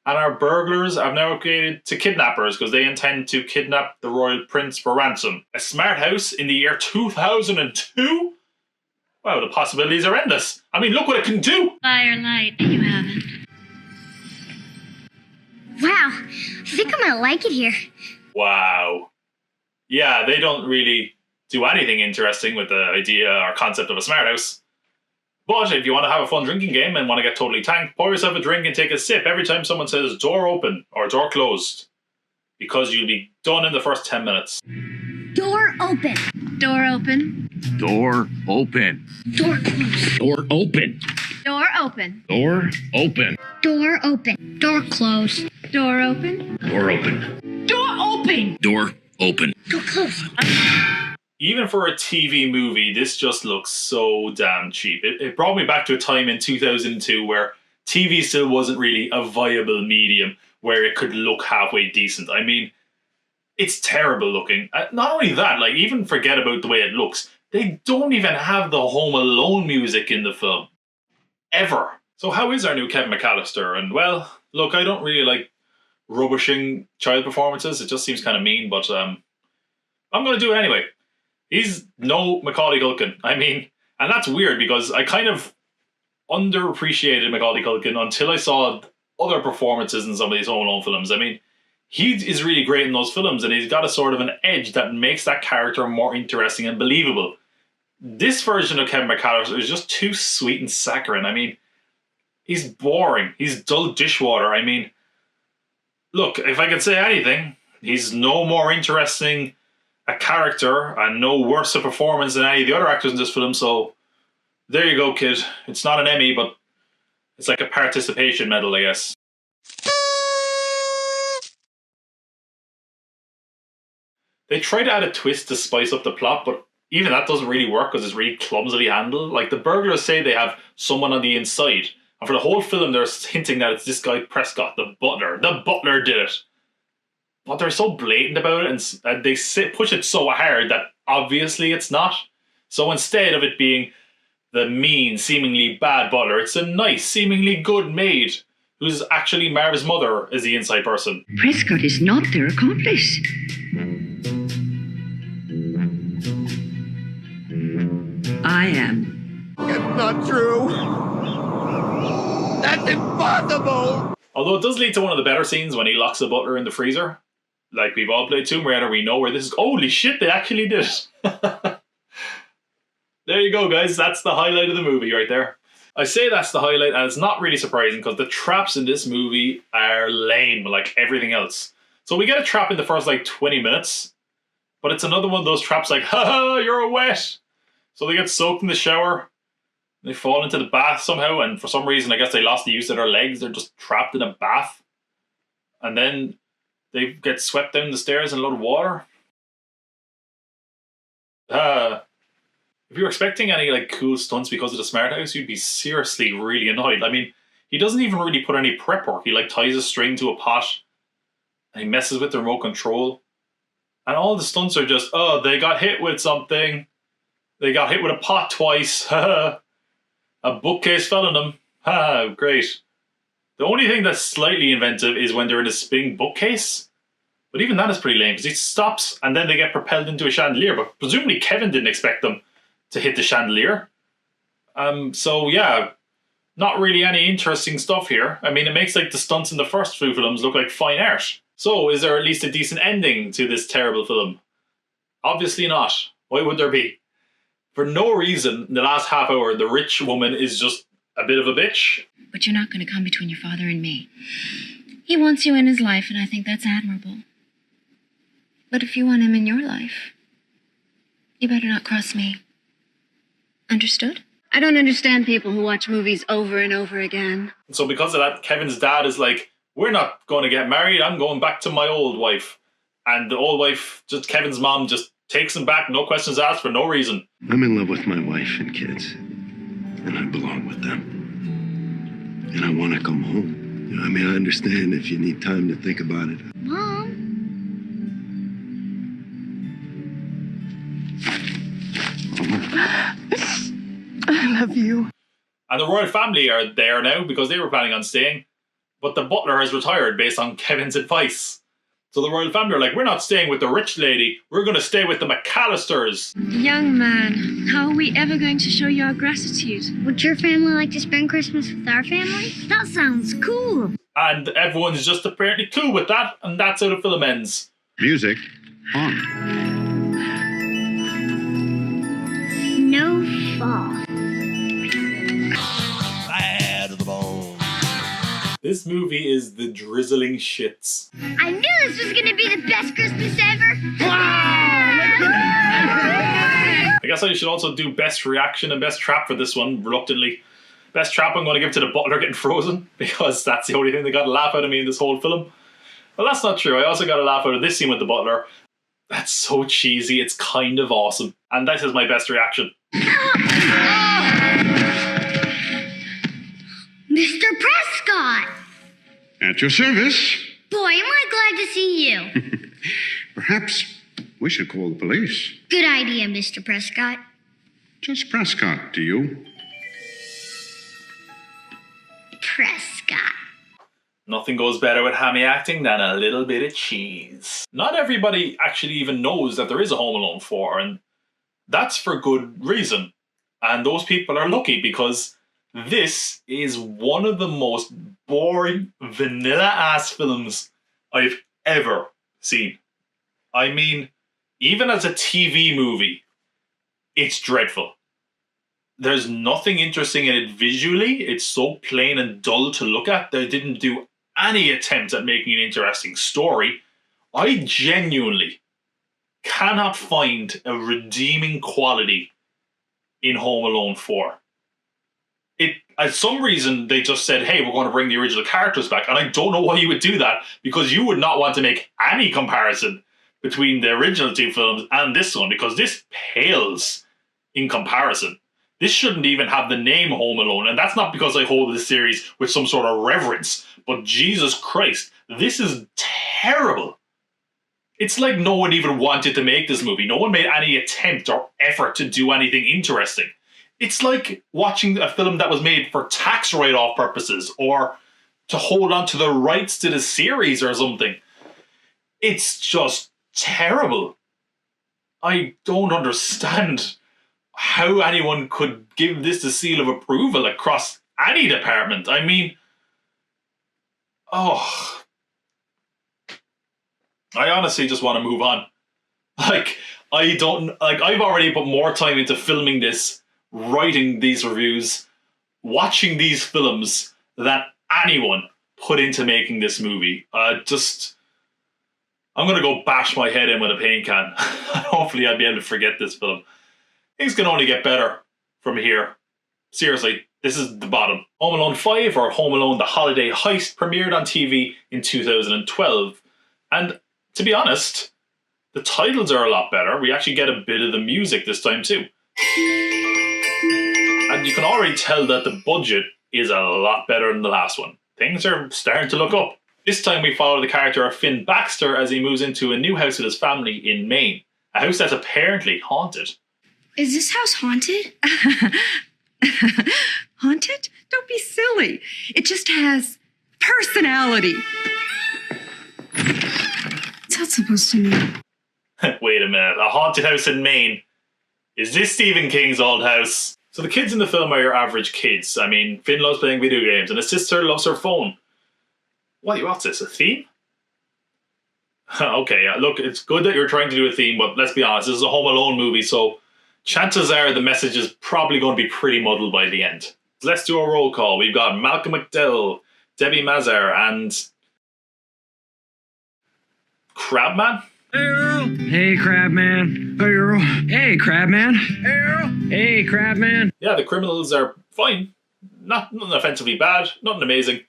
A: And our burglars have now upgraded to kidnappers because they intend to kidnap the royal prince for ransom. A smart house in the year 2002? Wow, the possibilities are endless. I mean, look what it can do!
B: Fire light, you haven't. Wow, I think I might like it here.
A: Wow. Yeah, they don't really do anything interesting with the idea or concept of a smart house. But if you want to have a fun drinking game and want to get totally tanked, pour yourself a drink and take a sip every time someone says door open or door closed. Because you'll be done in the first 10 minutes.
B: Door open. Door open.
J: Door open.
B: Door closed.
J: Door open.
B: Door open.
J: Door open.
B: Door open. Door closed. Door open.
J: Door open.
B: Door open.
J: Door open.
B: Door closed.
A: Even for a TV movie, this just looks so damn cheap. It brought me back to a time in 2002 where TV still wasn't really a viable medium where it could look halfway decent. I mean, it's terrible looking. Not only that, like, even forget about the way it looks. They don't even have the Home Alone music in the film. Ever. So how is our new Kevin McAllister? And well, look, I don't really like rubbishing child performances. It just seems kind of mean, but I'm going to do it anyway. He's no Macaulay Culkin. I mean, and that's weird because I kind of underappreciated Macaulay Culkin until I saw other performances in some of these Home Alone films. I mean, he is really great in those films and he's got a sort of an edge that makes that character more interesting and believable. This version of Kevin McAllister is just too sweet and saccharine. I mean, he's boring. He's dull dishwater. I mean, look, if I could say anything, he's no more interesting a character and no worse a performance than any of the other actors in this film. So there you go, kid. It's not an Emmy, but it's like a participation medal, I guess. They try to add a twist to spice up the plot, but even that doesn't really work because it's really clumsily handled. Like, the burglars say they have someone on the inside, and for the whole film they're hinting that it's this guy Prescott, the butler. The butler did it. But they're so blatant about it, and they push it so hard that obviously it's not. So instead of it being the mean, seemingly bad butler, it's a nice, seemingly good maid who's actually Marv's mother is the inside person.
S: Prescott is not their accomplice. I am.
J: It's not true. That's impossible.
A: Although it does lead to one of the better scenes when he locks the butler in the freezer. Like, we've all played Tomb Raider, we know where this is. Holy shit, they actually did it. There you go, guys. That's the highlight of the movie right there. I say that's the highlight, and it's not really surprising because the traps in this movie are lame like everything else. So we get a trap in the first, 20 minutes, but it's another one of those traps like, haha, you're wet. So they get soaked in the shower, they fall into the bath somehow, and for some reason, I guess they lost the use of their legs. They're just trapped in a bath. And then they get swept down the stairs in a load of water. If you're expecting any cool stunts because of the smart house, you'd be seriously really annoyed. I mean, he doesn't even really put any prep work. He ties a string to a pot and he messes with the remote control. And all the stunts are just, oh, they got hit with something. They got hit with a pot twice. A bookcase fell on them. Great. The only thing that's slightly inventive is when they're in a spinning bookcase. But even that is pretty lame because he stops and then they get propelled into a chandelier. But presumably Kevin didn't expect them to hit the chandelier. So yeah, not really any interesting stuff here. I mean, it makes the stunts in the first few films look like fine art. So is there at least a decent ending to this terrible film? Obviously not. Why would there be? For no reason, in the last half hour, the rich woman is just a bit of a bitch.
T: But you're not going to come between your father and me. He wants you in his life, and I think that's admirable. But if you want him in your life, you better not cross me. Understood? I don't understand people who watch movies over and over again.
A: So because of that, Kevin's dad is like, we're not going to get married, I'm going back to my old wife. And the old wife, Kevin's mom, just takes him back, no questions asked, for no reason.
F: I'm in love with my wife and kids, and I belong with them. And I want to come home. I mean, I understand if you need time to think about it.
B: Mom?
U: I love you.
A: And the royal family are there now because they were planning on staying. But the butler has retired based on Kevin's advice. So the royal family are like, we're not staying with the rich lady. We're going to stay with the McAllisters.
T: Young man, how are we ever going to show you our gratitude?
B: Would your family like to spend Christmas with our family? That sounds cool.
A: And everyone's just apparently cool with that. And that's how the film ends.
F: Music on.
B: Snowfall.
R: Bad to the bone.
A: This movie is the drizzling shits.
B: I knew this was going to be the best Christmas ever.
A: I guess I should also do best reaction and best trap for this one, reluctantly. Best trap I'm going to give to the butler getting frozen, because that's the only thing that got a laugh out of me in this whole film. Well, that's not true. I also got a laugh out of this scene with the butler. That's so cheesy, it's kind of awesome. And this is my best reaction.
B: Mr. Prescott!
F: At your service.
B: Boy, am I glad to see you.
F: Perhaps we should call the police.
B: Good idea, Mr. Prescott.
F: Just Prescott, do you?
B: Prescott.
A: Nothing goes better with hammy acting than a little bit of cheese. Not everybody actually even knows that there is a Home Alone 4, and that's for good reason. And those people are lucky because this is one of the most boring, vanilla-ass films I've ever seen. I mean, even as a TV movie, it's dreadful. There's nothing interesting in it visually. It's so plain and dull to look at. They didn't do any attempt at making an interesting story. I genuinely cannot find a redeeming quality in Home Alone 4. At some reason, they just said, hey, we're going to bring the original characters back. And I don't know why you would do that, because you would not want to make any comparison between the original two films and this one, because this pales in comparison. This shouldn't even have the name Home Alone, and that's not because I hold this series with some sort of reverence, but Jesus Christ, this is terrible. It's like no one even wanted to make this movie. No one made any attempt or effort to do anything interesting. It's like watching a film that was made for tax write-off purposes or to hold on to the rights to the series or something. It's just terrible. I don't understand how anyone could give this the seal of approval across any department. I mean, I honestly just want to move on. I've already put more time into filming this, writing these reviews, watching these films than anyone put into making this movie. I'm going to go bash my head in with a paint can. Hopefully I'll be able to forget this film. Things can only get better from here. Seriously, this is the bottom. Home Alone 5, or Home Alone The Holiday Heist, premiered on TV in 2012. And to be honest, the titles are a lot better. We actually get a bit of the music this time too. And you can already tell that the budget is a lot better than the last one. Things are starting to look up. This time we follow the character of Finn Baxter as he moves into a new house with his family in Maine. A house that's apparently haunted.
C: Is this house haunted?
S: Haunted? Don't be silly. It just has personality.
C: What's that supposed to mean?
A: Wait a minute. A haunted house in Maine. Is this Stephen King's old house? So the kids in the film are your average kids. I mean, Finn loves playing video games and his sister loves her phone. What's this, a theme? Okay, look, it's good that you're trying to do a theme, but let's be honest, this is a Home Alone movie, so chances are the message is probably going to be pretty muddled by the end. Let's do a roll call. We've got Malcolm McDowell, Debbie Mazar, and Crabman?
I: Hey, Earl. Hey, Crabman. Hey, Earl. Hey, Crabman. Hey, Earl. Hey, Crabman.
A: Yeah, the criminals are fine. Nothing offensively bad, nothing amazing,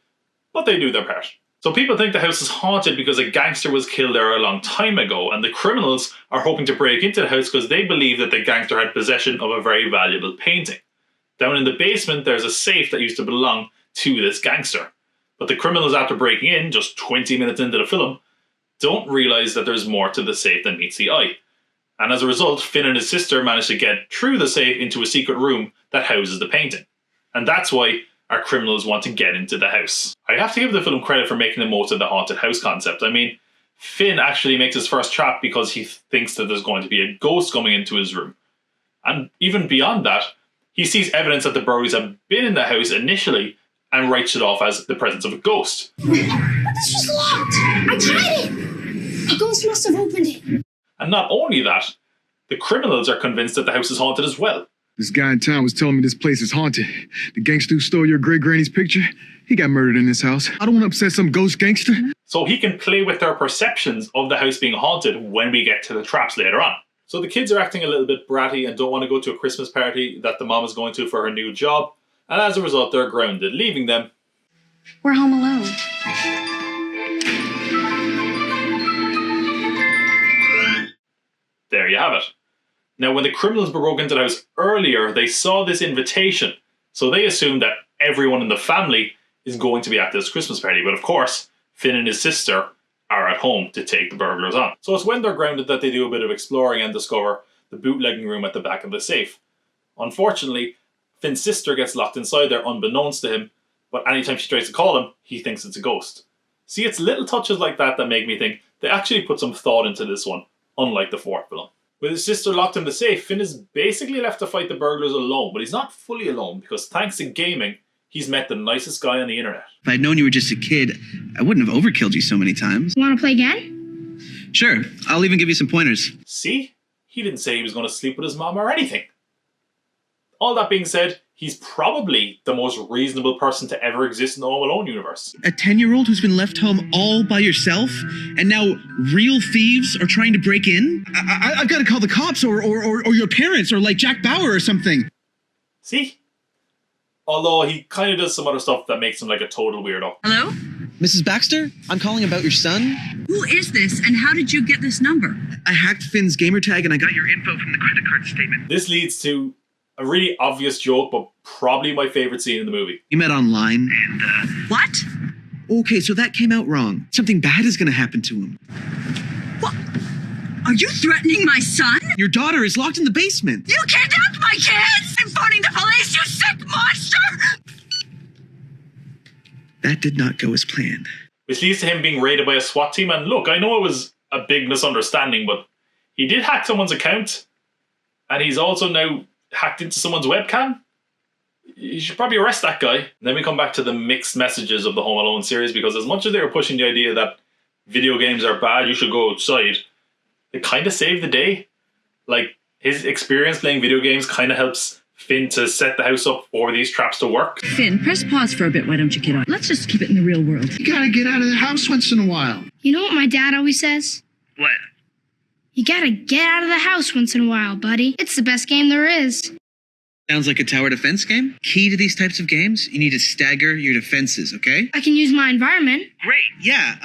A: but they do their part. So people think the house is haunted because a gangster was killed there a long time ago, and the criminals are hoping to break into the house because they believe that the gangster had possession of a very valuable painting. Down in the basement, there's a safe that used to belong to this gangster. But the criminals, after breaking in, just 20 minutes into the film, don't realise that there's more to the safe than meets the eye. And as a result, Finn and his sister manage to get through the safe into a secret room that houses the painting. And that's why our criminals want to get into the house. I have to give the film credit for making the most of the haunted house concept. I mean, Finn actually makes his first trap because he thinks that there's going to be a ghost coming into his room. And even beyond that, he sees evidence that the burglaries have been in the house initially and writes it off as the presence of a ghost.
B: This was locked. I tried it. A ghost must have opened it.
A: And not only that, the criminals are convinced that the house is haunted as well.
E: This guy in town was telling me this place is haunted. The gangster who stole your great-granny's picture, he got murdered in this house. I don't want to upset some ghost gangster.
A: So he can play with their perceptions of the house being haunted when we get to the traps later on. So the kids are acting a little bit bratty and don't want to go to a Christmas party that the mom is going to for her new job. And as a result, they're grounded, leaving them.
C: We're home alone.
A: There you have it. Now, when the criminals broke into the house earlier, they saw this invitation. So they assumed that everyone in the family is going to be at this Christmas party. But of course, Finn and his sister are at home to take the burglars on. So it's when they're grounded that they do a bit of exploring and discover the bootlegging room at the back of the safe. Unfortunately, Finn's sister gets locked inside there unbeknownst to him, but anytime she tries to call him, he thinks it's a ghost. See, it's little touches like that that make me think they actually put some thought into this one, unlike the fourth film. With his sister locked in the safe, Finn is basically left to fight the burglars alone, but he's not fully alone because thanks to gaming, he's met the nicest guy on the internet.
V: If I'd known you were just a kid, I wouldn't have overkilled you so many times.
B: Want to play again?
V: Sure, I'll even give you some pointers.
A: See? He didn't say he was going to sleep with his mom or anything. All that being said, he's probably the most reasonable person to ever exist in the Home Alone universe.
V: A 10-year-old who's been left home all by yourself, and now real thieves are trying to break in? I've got to call the cops or your parents or like Jack Bauer or something.
A: See? Although he kind of does some other stuff that makes him like a total weirdo.
C: Hello?
V: Mrs. Baxter, I'm calling about your son.
C: Who is this, and how did you get this number?
V: I hacked Finn's gamer tag and I got your info from the credit card statement.
A: This leads to a really obvious joke, but probably my favorite scene in the movie.
V: We met online and,
C: What?
V: Okay, so that came out wrong. Something bad is gonna happen to him.
C: What? Are you threatening my son?
V: Your daughter is locked in the basement.
C: You kidnapped my kids! I'm phoning the police, you sick monster!
V: That did not go as planned.
A: Which leads to him being raided by a SWAT team. And look, I know it was a big misunderstanding, but he did hack someone's account. And he's also now hacked into someone's webcam. You should probably arrest that guy. And then we come back to the mixed messages of the Home Alone series, because as much as they were pushing the idea that video games are bad, you should go outside, it kind of saved the day. Like, his experience playing video games kind of helps Finn to set the house up for these traps to work.
C: Finn, press pause for a bit, why don't you, kiddo? Let's just keep it in the real world.
J: You gotta get out of the house once in a while.
B: You know what my dad always says?
V: What?
B: You gotta get out of the house once in a while, buddy. It's the best game there is.
V: Sounds like a tower defense game. Key to these types of games, you need to stagger your defenses, okay?
B: I can use my environment.
V: Great. Yeah,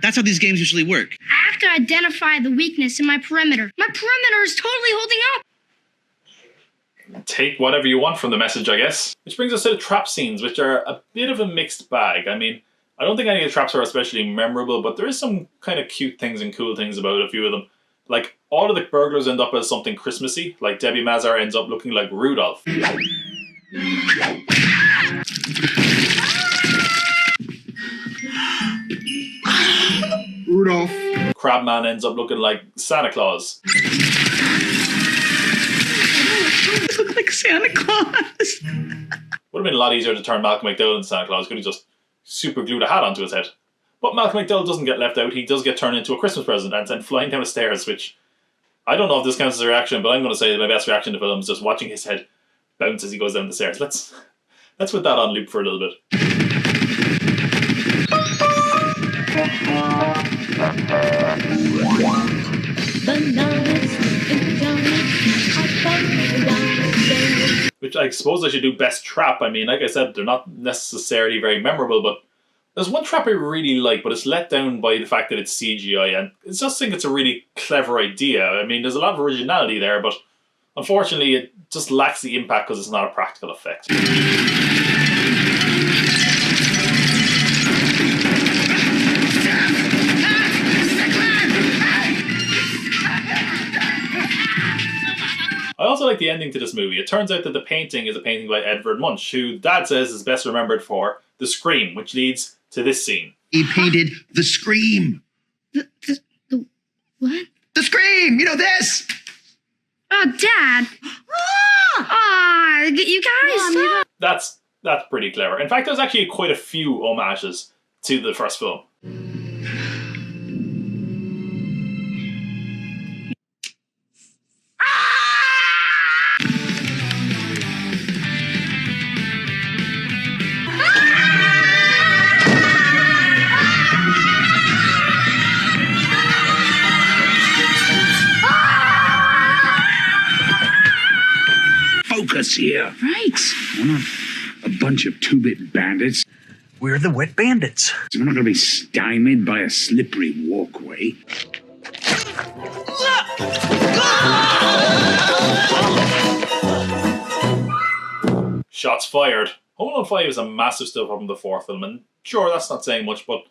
V: that's how these games usually work.
B: I have to identify the weakness in my perimeter. My perimeter is totally holding up.
A: Take whatever you want from the message, I guess. Which brings us to the trap scenes, which are a bit of a mixed bag. I mean, I don't think any of the traps are especially memorable, but there is some kind of cute things and cool things about a few of them. Like, all of the burglars end up as something Christmassy, like Debbie Mazar ends up looking like Rudolph.
E: Rudolph.
A: Crabman ends up looking like Santa Claus.
C: Look like Santa Claus.
A: Would have been a lot easier to turn Malcolm McDowell into Santa Claus. Could have just super glued a hat onto his head. But Malcolm McDowell doesn't get left out. He does get turned into a Christmas present and sent flying down the stairs, which I don't know if this counts as a reaction, but I'm going to say that my best reaction to the film is just watching his head bounce as he goes down the stairs. Let's put that on loop for a little bit. Which I suppose I should do best trap. I mean, like I said, they're not necessarily very memorable, but there's one trap I really like, but it's let down by the fact that it's CGI, and I just think it's a really clever idea. I mean, there's a lot of originality there, but unfortunately it just lacks the impact because it's not a practical effect. I also like the ending to this movie. It turns out that the painting is a painting by Edvard Munch, who Dad says is best remembered for The Scream, which leads to this scene.
J: He painted The Scream.
B: The what?
J: The Scream! You know this!
B: Oh, Dad! You guys!
A: That's pretty clever. In fact, there's actually quite a few homages to the first film.
M: Focus here.
C: Right.
M: We're not a bunch of two-bit bandits.
L: We're the wet bandits.
M: We're not going to be stymied by a slippery walkway.
A: Shots fired. Home Alone 5 is a massive step up from the fourth film, and sure, that's not saying much, but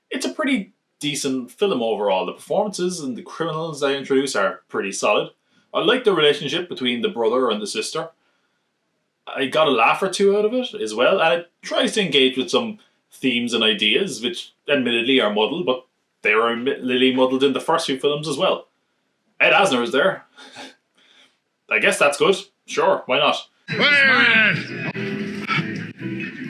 A: it's a pretty decent film overall. The performances and the criminals they introduce are pretty solid. I like the relationship between the brother and the sister. I got a laugh or two out of it as well, and it tries to engage with some themes and ideas, which admittedly are muddled, but they were admittedly muddled in the first few films as well. Ed Asner is there. I guess that's good. Sure, why not?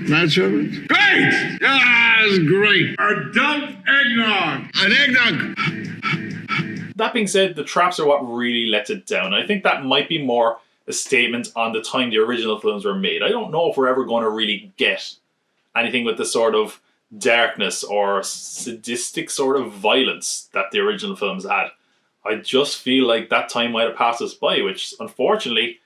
J: That's it.
M: Great! That's great. Adult eggnog.
J: An eggnog.
A: That being said, the traps are what really lets it down. I think that might be more a statement on the time the original films were made. I don't know if we're ever going to really get anything with the sort of darkness or sadistic sort of violence that the original films had. I just feel like that time might have passed us by, which unfortunately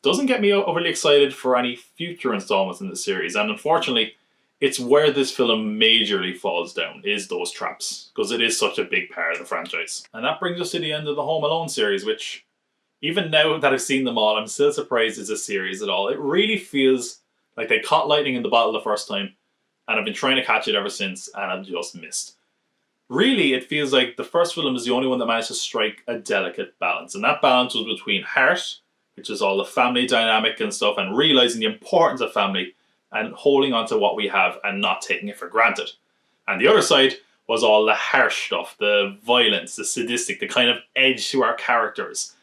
A: doesn't get me overly excited for any future installments in the series. And unfortunately, it's where this film majorly falls down, is those traps, because it is such a big part of the franchise. And that brings us to the end of the Home Alone series, which, even now that I've seen them all, I'm still surprised it's a series at all. It really feels like they caught lightning in the bottle the first time, and I've been trying to catch it ever since, and I've just missed. Really, it feels like the first film is the only one that managed to strike a delicate balance, and that balance was between heart, which is all the family dynamic and stuff, and realising the importance of family, and holding on to what we have and not taking it for granted. And the other side was all the harsh stuff, the violence, the sadistic, the kind of edge to our characters.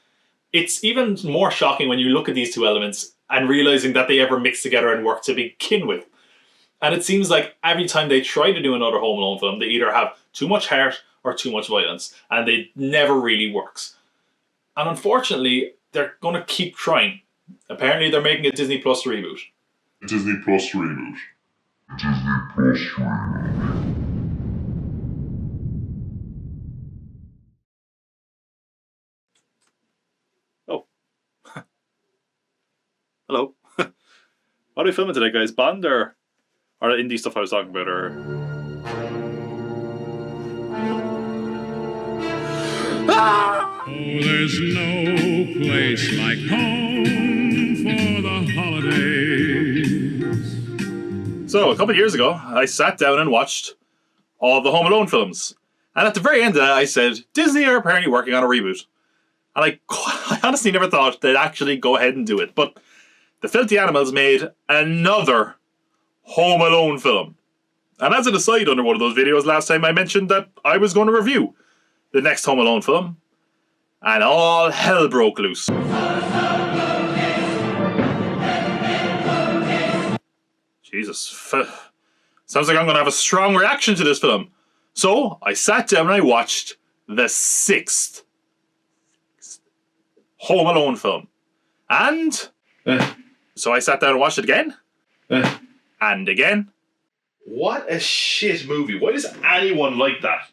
A: It's even more shocking when you look at these two elements and realising that they ever mix together and work to begin with. And it seems like every time they try to do another Home Alone film, they either have too much heart or too much violence, and it never really works. And unfortunately, they're going to keep trying. Apparently they're making a Disney Plus reboot.
D: Disney Plus reboot. Disney Plus reboot.
A: Oh. Hello. What are we filming today, guys? Bond or the indie stuff I was talking about? Or
Q: Oh, there's no place like home for the holidays.
A: So, a couple of years ago, I sat down and watched all of the Home Alone films. And at the very end of that, I said, Disney are apparently working on a reboot. And I honestly never thought they'd actually go ahead and do it. But the Filthy Animals made another Home Alone film. And as an aside under one of those videos last time, I mentioned that I was going to review the next Home Alone film. And all hell broke loose. Jesus. Sounds like I'm going to have a strong reaction to this film. So, I sat down and I watched the 6th Home Alone film. And so I sat down and watched it again. And again. What a shit movie. Why does anyone like that?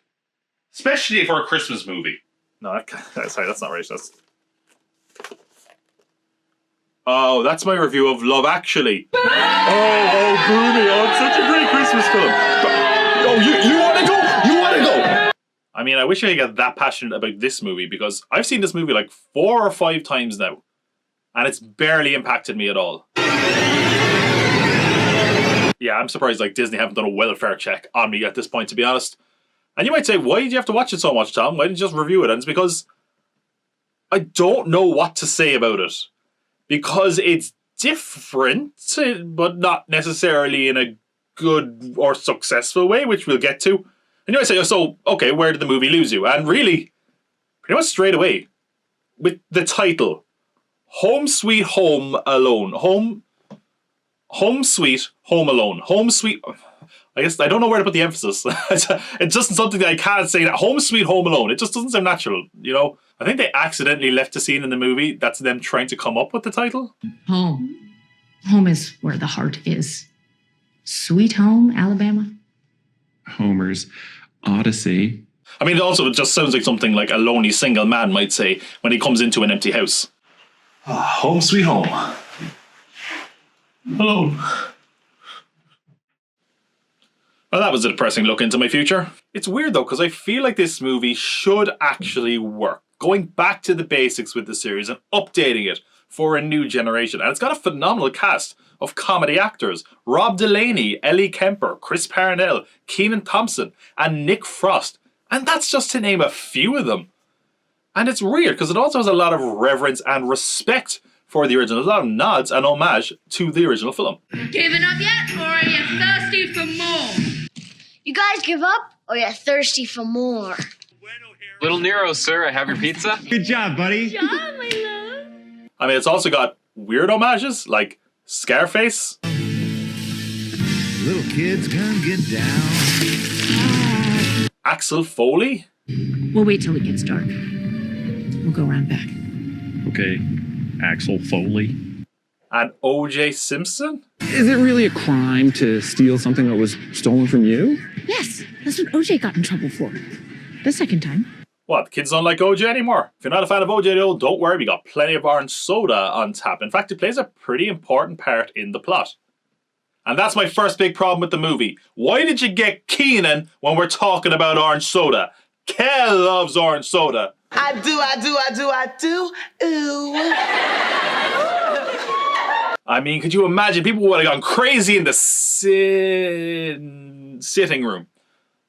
A: Especially for a Christmas movie. No, sorry, that's not right. Oh, that's my review of Love Actually. Oh, Bernie, oh, it's such a great Christmas film. Oh, you want to go? You want to go? I mean, I wish I could get that passionate about this movie, because I've seen this movie like 4 or 5 times now, and it's barely impacted me at all. Yeah, I'm surprised like Disney haven't done a welfare check on me at this point, to be honest. And you might say, why did you have to watch it so much, Tom? Why didn't you just review it? And it's because I don't know what to say about it. Because it's different, but not necessarily in a good or successful way, which we'll get to. And you might say, so, okay, where did the movie lose you? And really, pretty much straight away, with the title, Home Sweet Home Alone. Home Sweet Home Alone. Home Sweet... I guess I don't know where to put the emphasis. It's just something that I can't say, that Home Sweet Home Alone. It just doesn't sound natural, you know? I think they accidentally left a scene in the movie that's them trying to come up with the title.
G: Home. Home is where the heart is. Sweet Home, Alabama.
W: Homer's Odyssey.
A: I mean, it just sounds like something like a lonely single man might say when he comes into an empty house. Home Sweet Home. Alone. Well, that was a depressing look into my future. It's weird though, because I feel like this movie should actually work. Going back to the basics with the series and updating it for a new generation. And it's got a phenomenal cast of comedy actors. Rob Delaney, Ellie Kemper, Chris Parnell, Kenan Thompson, and Nick Frost. And that's just to name a few of them. And it's weird because it also has a lot of reverence and respect for the original. A lot of nods and homage to the original film.
X: Giving up yet, or are you thirsty for more?
B: You guys give up, or you're thirsty for more?
H: Little Nero, sir, I have your pizza.
V: Good job, buddy.
X: Good job, my love.
A: I mean, it's also got weird homages, like Scarface.
V: Little kids gonna get down.
A: Axel Foley.
G: We'll wait till it gets dark. We'll go around back.
W: Okay,
Q: Axel Foley.
A: And O.J. Simpson?
K: Is it really a crime to steal something that was stolen from you?
G: Yes, that's what OJ got in trouble for. The second time.
A: What, the kids don't like OJ anymore? If you're not a fan of OJ though, don't worry, we got plenty of orange soda on tap. In fact, it plays a pretty important part in the plot. And that's my first big problem with the movie. Why did you get Keenan when we're talking about orange soda? Kel loves orange soda.
N: I do, ooh.
A: I mean, could you imagine? People would have gone crazy in the sitting room.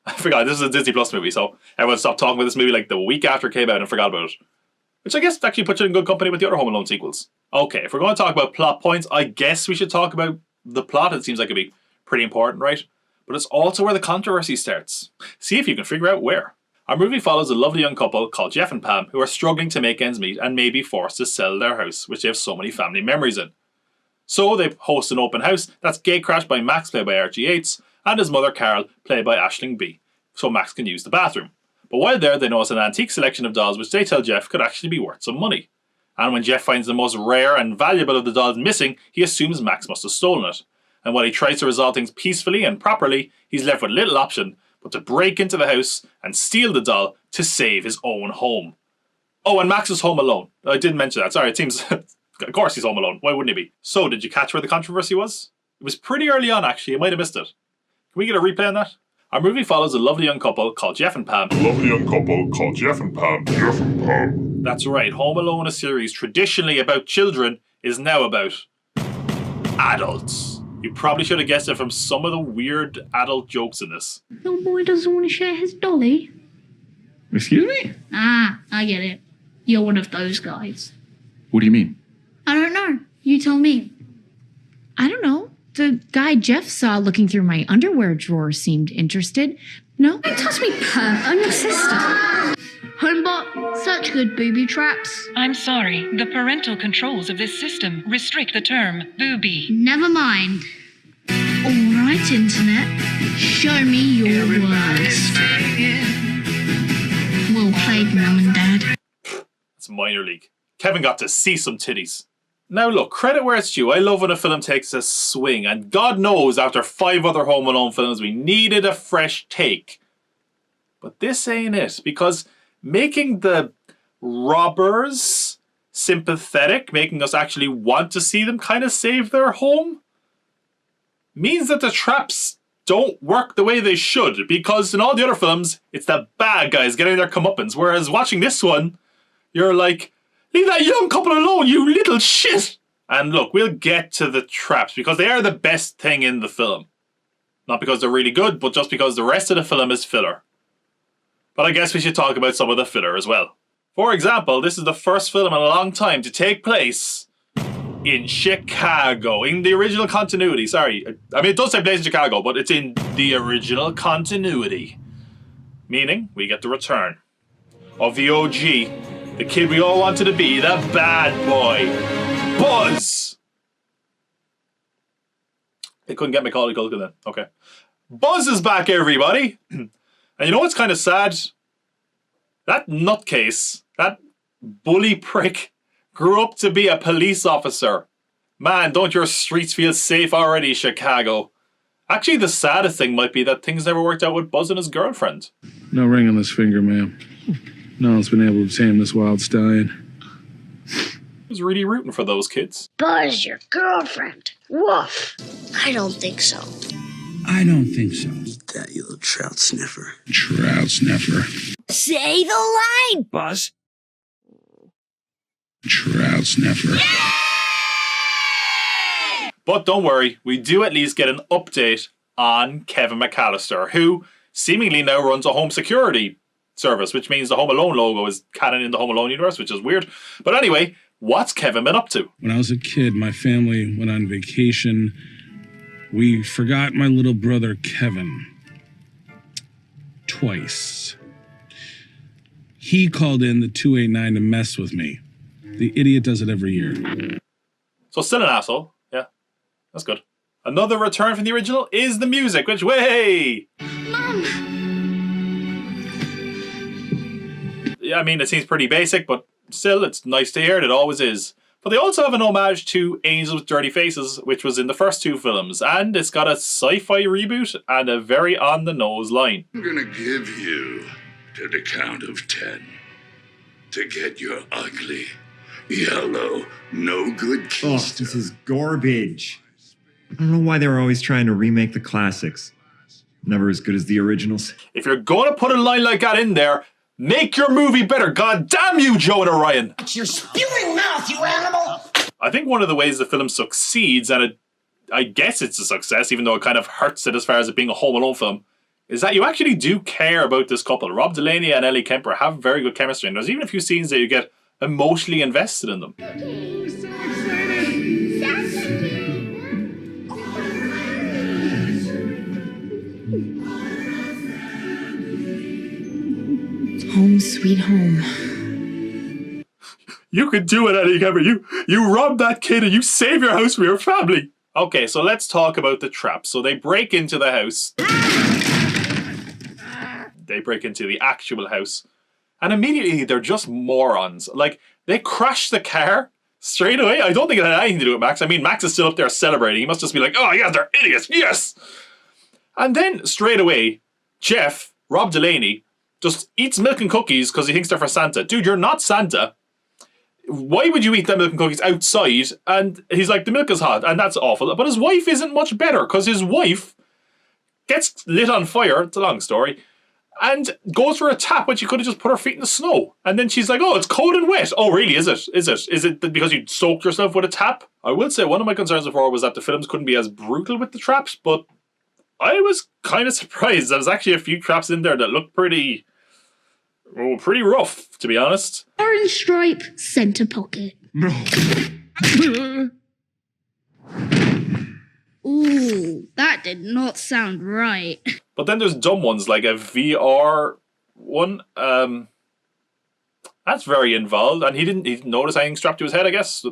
A: I forgot, this is a Disney Plus movie, so everyone stopped talking about this movie like the week after it came out and forgot about it. Which I guess actually puts you in good company with the other Home Alone sequels. Okay, if we're going to talk about plot points, I guess we should talk about the plot. It seems like it'd be pretty important, right? But it's also where the controversy starts. See if you can figure out where. Our movie follows a lovely young couple called Jeff and Pam who are struggling to make ends meet and may be forced to sell their house, which they have so many family memories in. So they host an open house that's gatecrashed by Max, played by Archie Yates, and his mother Carol, played by Aisling B, so Max can use the bathroom. But while there, they notice an antique selection of dolls which they tell Jeff could actually be worth some money. And when Jeff finds the most rare and valuable of the dolls missing, he assumes Max must have stolen it. And while he tries to resolve things peacefully and properly, he's left with little option but to break into the house and steal the doll to save his own home. Oh, and Max is home alone. I didn't mention that. Sorry, it seems... Of course he's home alone. Why wouldn't he be? So, did you catch where the controversy was? It was pretty early on, actually. You might have missed it. Can we get a replay on that? Our movie follows a lovely young couple called Jeff and Pam. That's right. Home Alone, a series traditionally about children, is now about adults. You probably should have guessed it from some of the weird adult jokes in this.
B: Little boy doesn't want to share his dolly.
W: Excuse me?
B: Ah, I get it. You're one of those guys.
W: What do you mean?
B: I don't know. You tell me.
G: I don't know. The guy Jeff saw looking through my underwear drawer seemed interested. No?
B: Don't touch me, Pam. I'm your sister. Homebot, such good booby traps.
O: I'm sorry. The parental controls of this system restrict the term booby.
B: Never mind. All right, Internet. Show me your worst. Well played, Mum and Dad.
A: It's minor league. Kevin got to see some titties. Now look, credit where it's due. I love when a film takes a swing, and God knows after 5 other Home Alone films we needed a fresh take. But this ain't it, because making the robbers sympathetic, making us actually want to see them kind of save their home, means that the traps don't work the way they should, because in all the other films, it's the bad guys getting their comeuppance, whereas watching this one, you're like, leave that young couple alone, you little shit! And look, we'll get to the traps, because they are the best thing in the film. Not because they're really good, but just because the rest of the film is filler. But I guess we should talk about some of the filler as well. For example, this is the first film in a long time to take place in Chicago. In the original continuity, sorry. I mean, it does take place in Chicago, but it's in the original continuity. Meaning, we get the return of the OG. The kid we all wanted to be, the bad boy, Buzz. They couldn't get Macaulay Culkin then. Okay. Buzz is back, everybody. And you know what's kind of sad? That nutcase, that bully prick, grew up to be a police officer. Man, don't your streets feel safe already, Chicago? Actually, the saddest thing might be that things never worked out with Buzz and his girlfriend.
P: No ring on this finger, ma'am. No one's been able to tame this wild stallion.
A: I was really rooting for those kids.
B: Buzz, your girlfriend. Woof. I don't think so.
M: I don't think so.
F: Eat that, you little trout sniffer.
P: Trout sniffer.
B: Say the line,
M: Buzz.
P: Trout sniffer.
A: But don't worry, we do at least get an update on Kevin McAllister, who seemingly now runs a home security service, which means the Home Alone logo is canon in the Home Alone universe, which is weird. But anyway, what's Kevin been up to?
P: When I was a kid, my family went on vacation. We forgot my little brother, Kevin. Twice. He called in the 289 to mess with me. The idiot does it every year.
A: So still an asshole. Yeah, that's good. Another return from the original is the music, which, way!
B: Mom!
A: Yeah, I mean, it seems pretty basic, but still, it's nice to hear. It always is. But they also have an homage to Angels with Dirty Faces, which was in the first two films, and it's got a sci-fi reboot and a very on-the-nose line.
D: I'm gonna give you to the count of 10 to get your ugly, yellow, no good
R: Oh, this is garbage. I don't know why they were always trying to remake the classics. Never as good as the originals.
A: If you're going to put a line like that in there, make your movie better. God damn you, Joe and Orion.
N: It's your spewing mouth, you animal!
A: I think one of the ways the film succeeds, and I guess it's a success, even though it kind of hurts it as far as it being a Home Alone film, is that you actually do care about this couple. Rob Delaney and Ellie Kemper have very good chemistry, and there's even a few scenes that you get emotionally invested in them.
B: We're so excited!
G: Home sweet home.
A: You could do it, Ellie Kemper. You rob that kid and you save your house for your family. Okay, so let's talk about the trap. So they break into the house. They break into the actual house. And immediately they're just morons. Like, they crash the car straight away. I don't think it had anything to do with Max. I mean, Max is still up there celebrating. He must just be like, oh yeah, they're idiots, yes! And then straight away, Jeff, Rob Delaney, just eats milk and cookies because he thinks they're for Santa. Dude, you're not Santa. Why would you eat them milk and cookies outside? And he's like, the milk is hot, and that's awful. But his wife isn't much better, because his wife gets lit on fire, it's a long story, and goes for a tap when she could have just put her feet in the snow. And then she's like, oh, it's cold and wet. Oh, really, is it? Is it? Is it because you soaked yourself with a tap? I will say one of my concerns before was that the films couldn't be as brutal with the traps, but I was kind of surprised. There was actually a few traps in there that looked pretty rough, to be honest.
B: Orange stripe, center pocket. Ooh, that did not sound right.
A: But then there's dumb ones, like a VR one. That's very involved, and he didn't notice anything strapped to his head, I guess.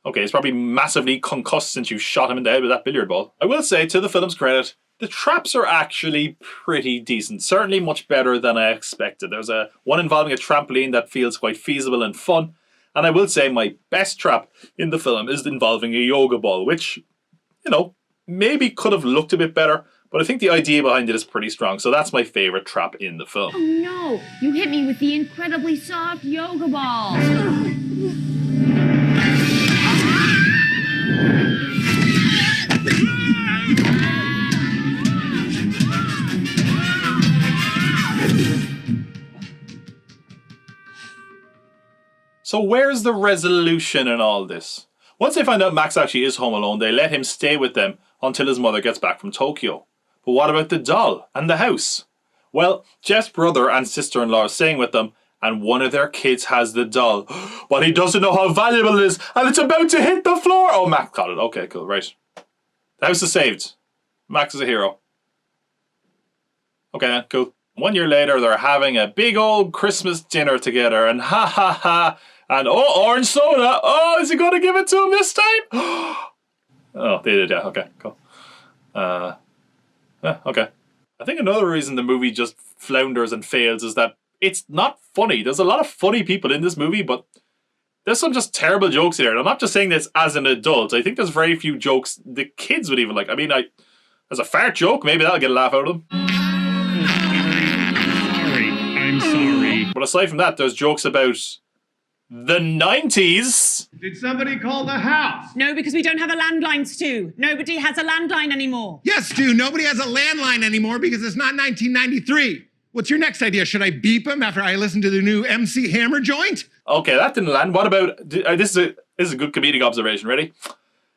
A: Okay, he's probably massively concussed since you shot him in the head with that billiard ball. I will say, to the film's credit, the traps are actually pretty decent. Certainly much better than I expected. There's one involving a trampoline that feels quite feasible and fun. And I will say my best trap in the film is involving a yoga ball, which, you know, maybe could have looked a bit better, but I think the idea behind it is pretty strong. So that's my favorite trap in the film.
G: Oh no, you hit me with the incredibly soft yoga ball.
A: So where's the resolution in all this? Once they find out Max actually is home alone, they let him stay with them until his mother gets back from Tokyo. But what about the doll and the house? Well, Jeff's brother and sister-in-law are staying with them, and one of their kids has the doll. But he doesn't know how valuable it is, and it's about to hit the floor! Oh, Max got it. Okay, cool, right. The house is saved. Max is a hero. Okay then, cool. 1 year later, they're having a big old Christmas dinner together, and ha ha ha, and oh, orange soda. Oh, is he going to give it to him this time? Oh, they did, yeah, okay, cool. Yeah, okay. I think another reason the movie just flounders and fails is that it's not funny. There's a lot of funny people in this movie, but there's some just terrible jokes here. And I'm not just saying this as an adult. I think there's very few jokes the kids would even like. I mean, there's a fart joke. Maybe that'll get a laugh out of them.
Q: I'm sorry.
A: But aside from that, there's jokes about the 90s.
S: Did somebody call the house?
T: No, because we don't have a landline, Stu. Nobody has a landline anymore.
J: Yes, Stu, nobody has a landline anymore because it's not 1993. What's your next idea? Should I beep him after I listen to the new MC Hammer joint?
A: Okay, that didn't land. What about... This is a good comedic observation. Ready?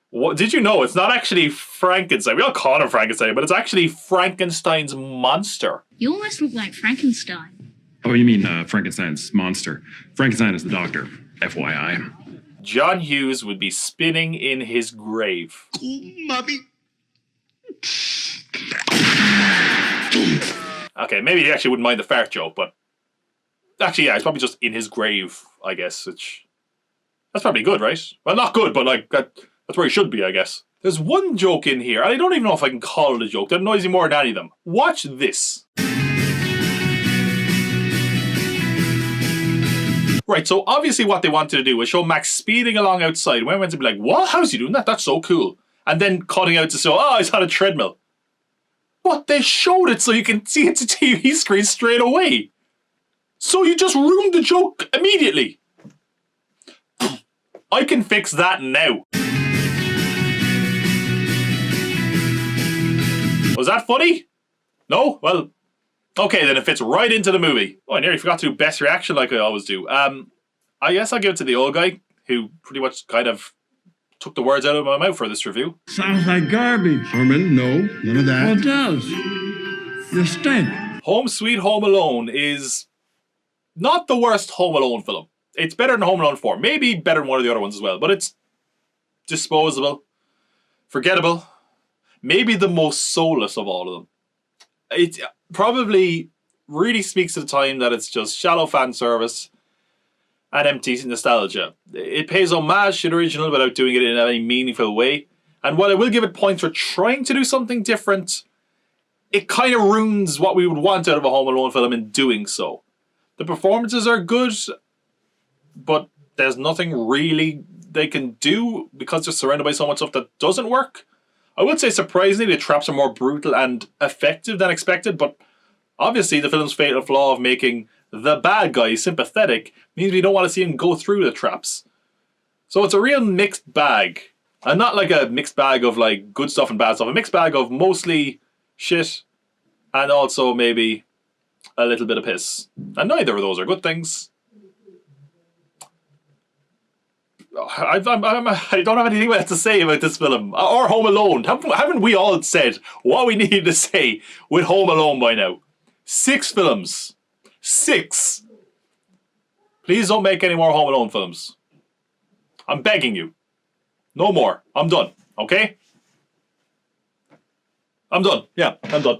A: What, did you know it's not actually Frankenstein? We all call him Frankenstein, but it's actually Frankenstein's monster.
B: You almost look like Frankenstein.
W: Oh, you mean Frankenstein's monster. Frankenstein is the doctor, FYI.
A: John Hughes would be spinning in his grave.
J: Mummy.
A: Okay, maybe he actually wouldn't mind the fart joke, but... Actually, yeah, he's probably just in his grave, I guess. That's probably good, right? Well, not good, but like that's where he should be, I guess. There's one joke in here, and I don't even know if I can call it a joke. That annoys me more than any of them. Watch this. Right, so obviously what they wanted to do was show Max speeding along outside. When went to be like, what? How's he doing that? That's so cool. And then cutting out to show, oh, he's on a treadmill. But they showed it so you can see it's a TV screen straight away. So you just ruined the joke immediately. I can fix that now. Was that funny? No? Well, okay, then it fits right into the movie. Oh, I nearly forgot to do best reaction like I always do. I guess I'll give it to the old guy, who pretty much kind of took the words out of my mouth for this review.
C: Sounds like garbage.
J: Herman, no, none of that.
C: Well, it does. You stink.
A: Home Sweet Home Alone is not the worst Home Alone film. It's better than Home Alone 4. Maybe better than one of the other ones as well. But it's disposable, forgettable, maybe the most soulless of all of them. It probably really speaks to the time that it's just shallow fan service and empty nostalgia. It pays homage to the original without doing it in any meaningful way. And while I will give it points for trying to do something different, it kind of ruins what we would want out of a Home Alone film in doing so. The performances are good, but there's nothing really they can do because they're surrounded by so much stuff that doesn't work. I would say surprisingly the traps are more brutal and effective than expected, but obviously the film's fatal flaw of making the bad guy sympathetic means we don't want to see him go through the traps. So it's a real mixed bag. And not like a mixed bag of like good stuff and bad stuff. A mixed bag of mostly shit and also maybe a little bit of piss. And neither of those are good things. I don't have anything else to say about this film. Or Home Alone. Haven't we all said what we needed to say with Home Alone by now? 6 films. 6. Please don't make any more Home Alone films. I'm begging you. No more. I'm done. Okay? I'm done. Yeah, I'm done.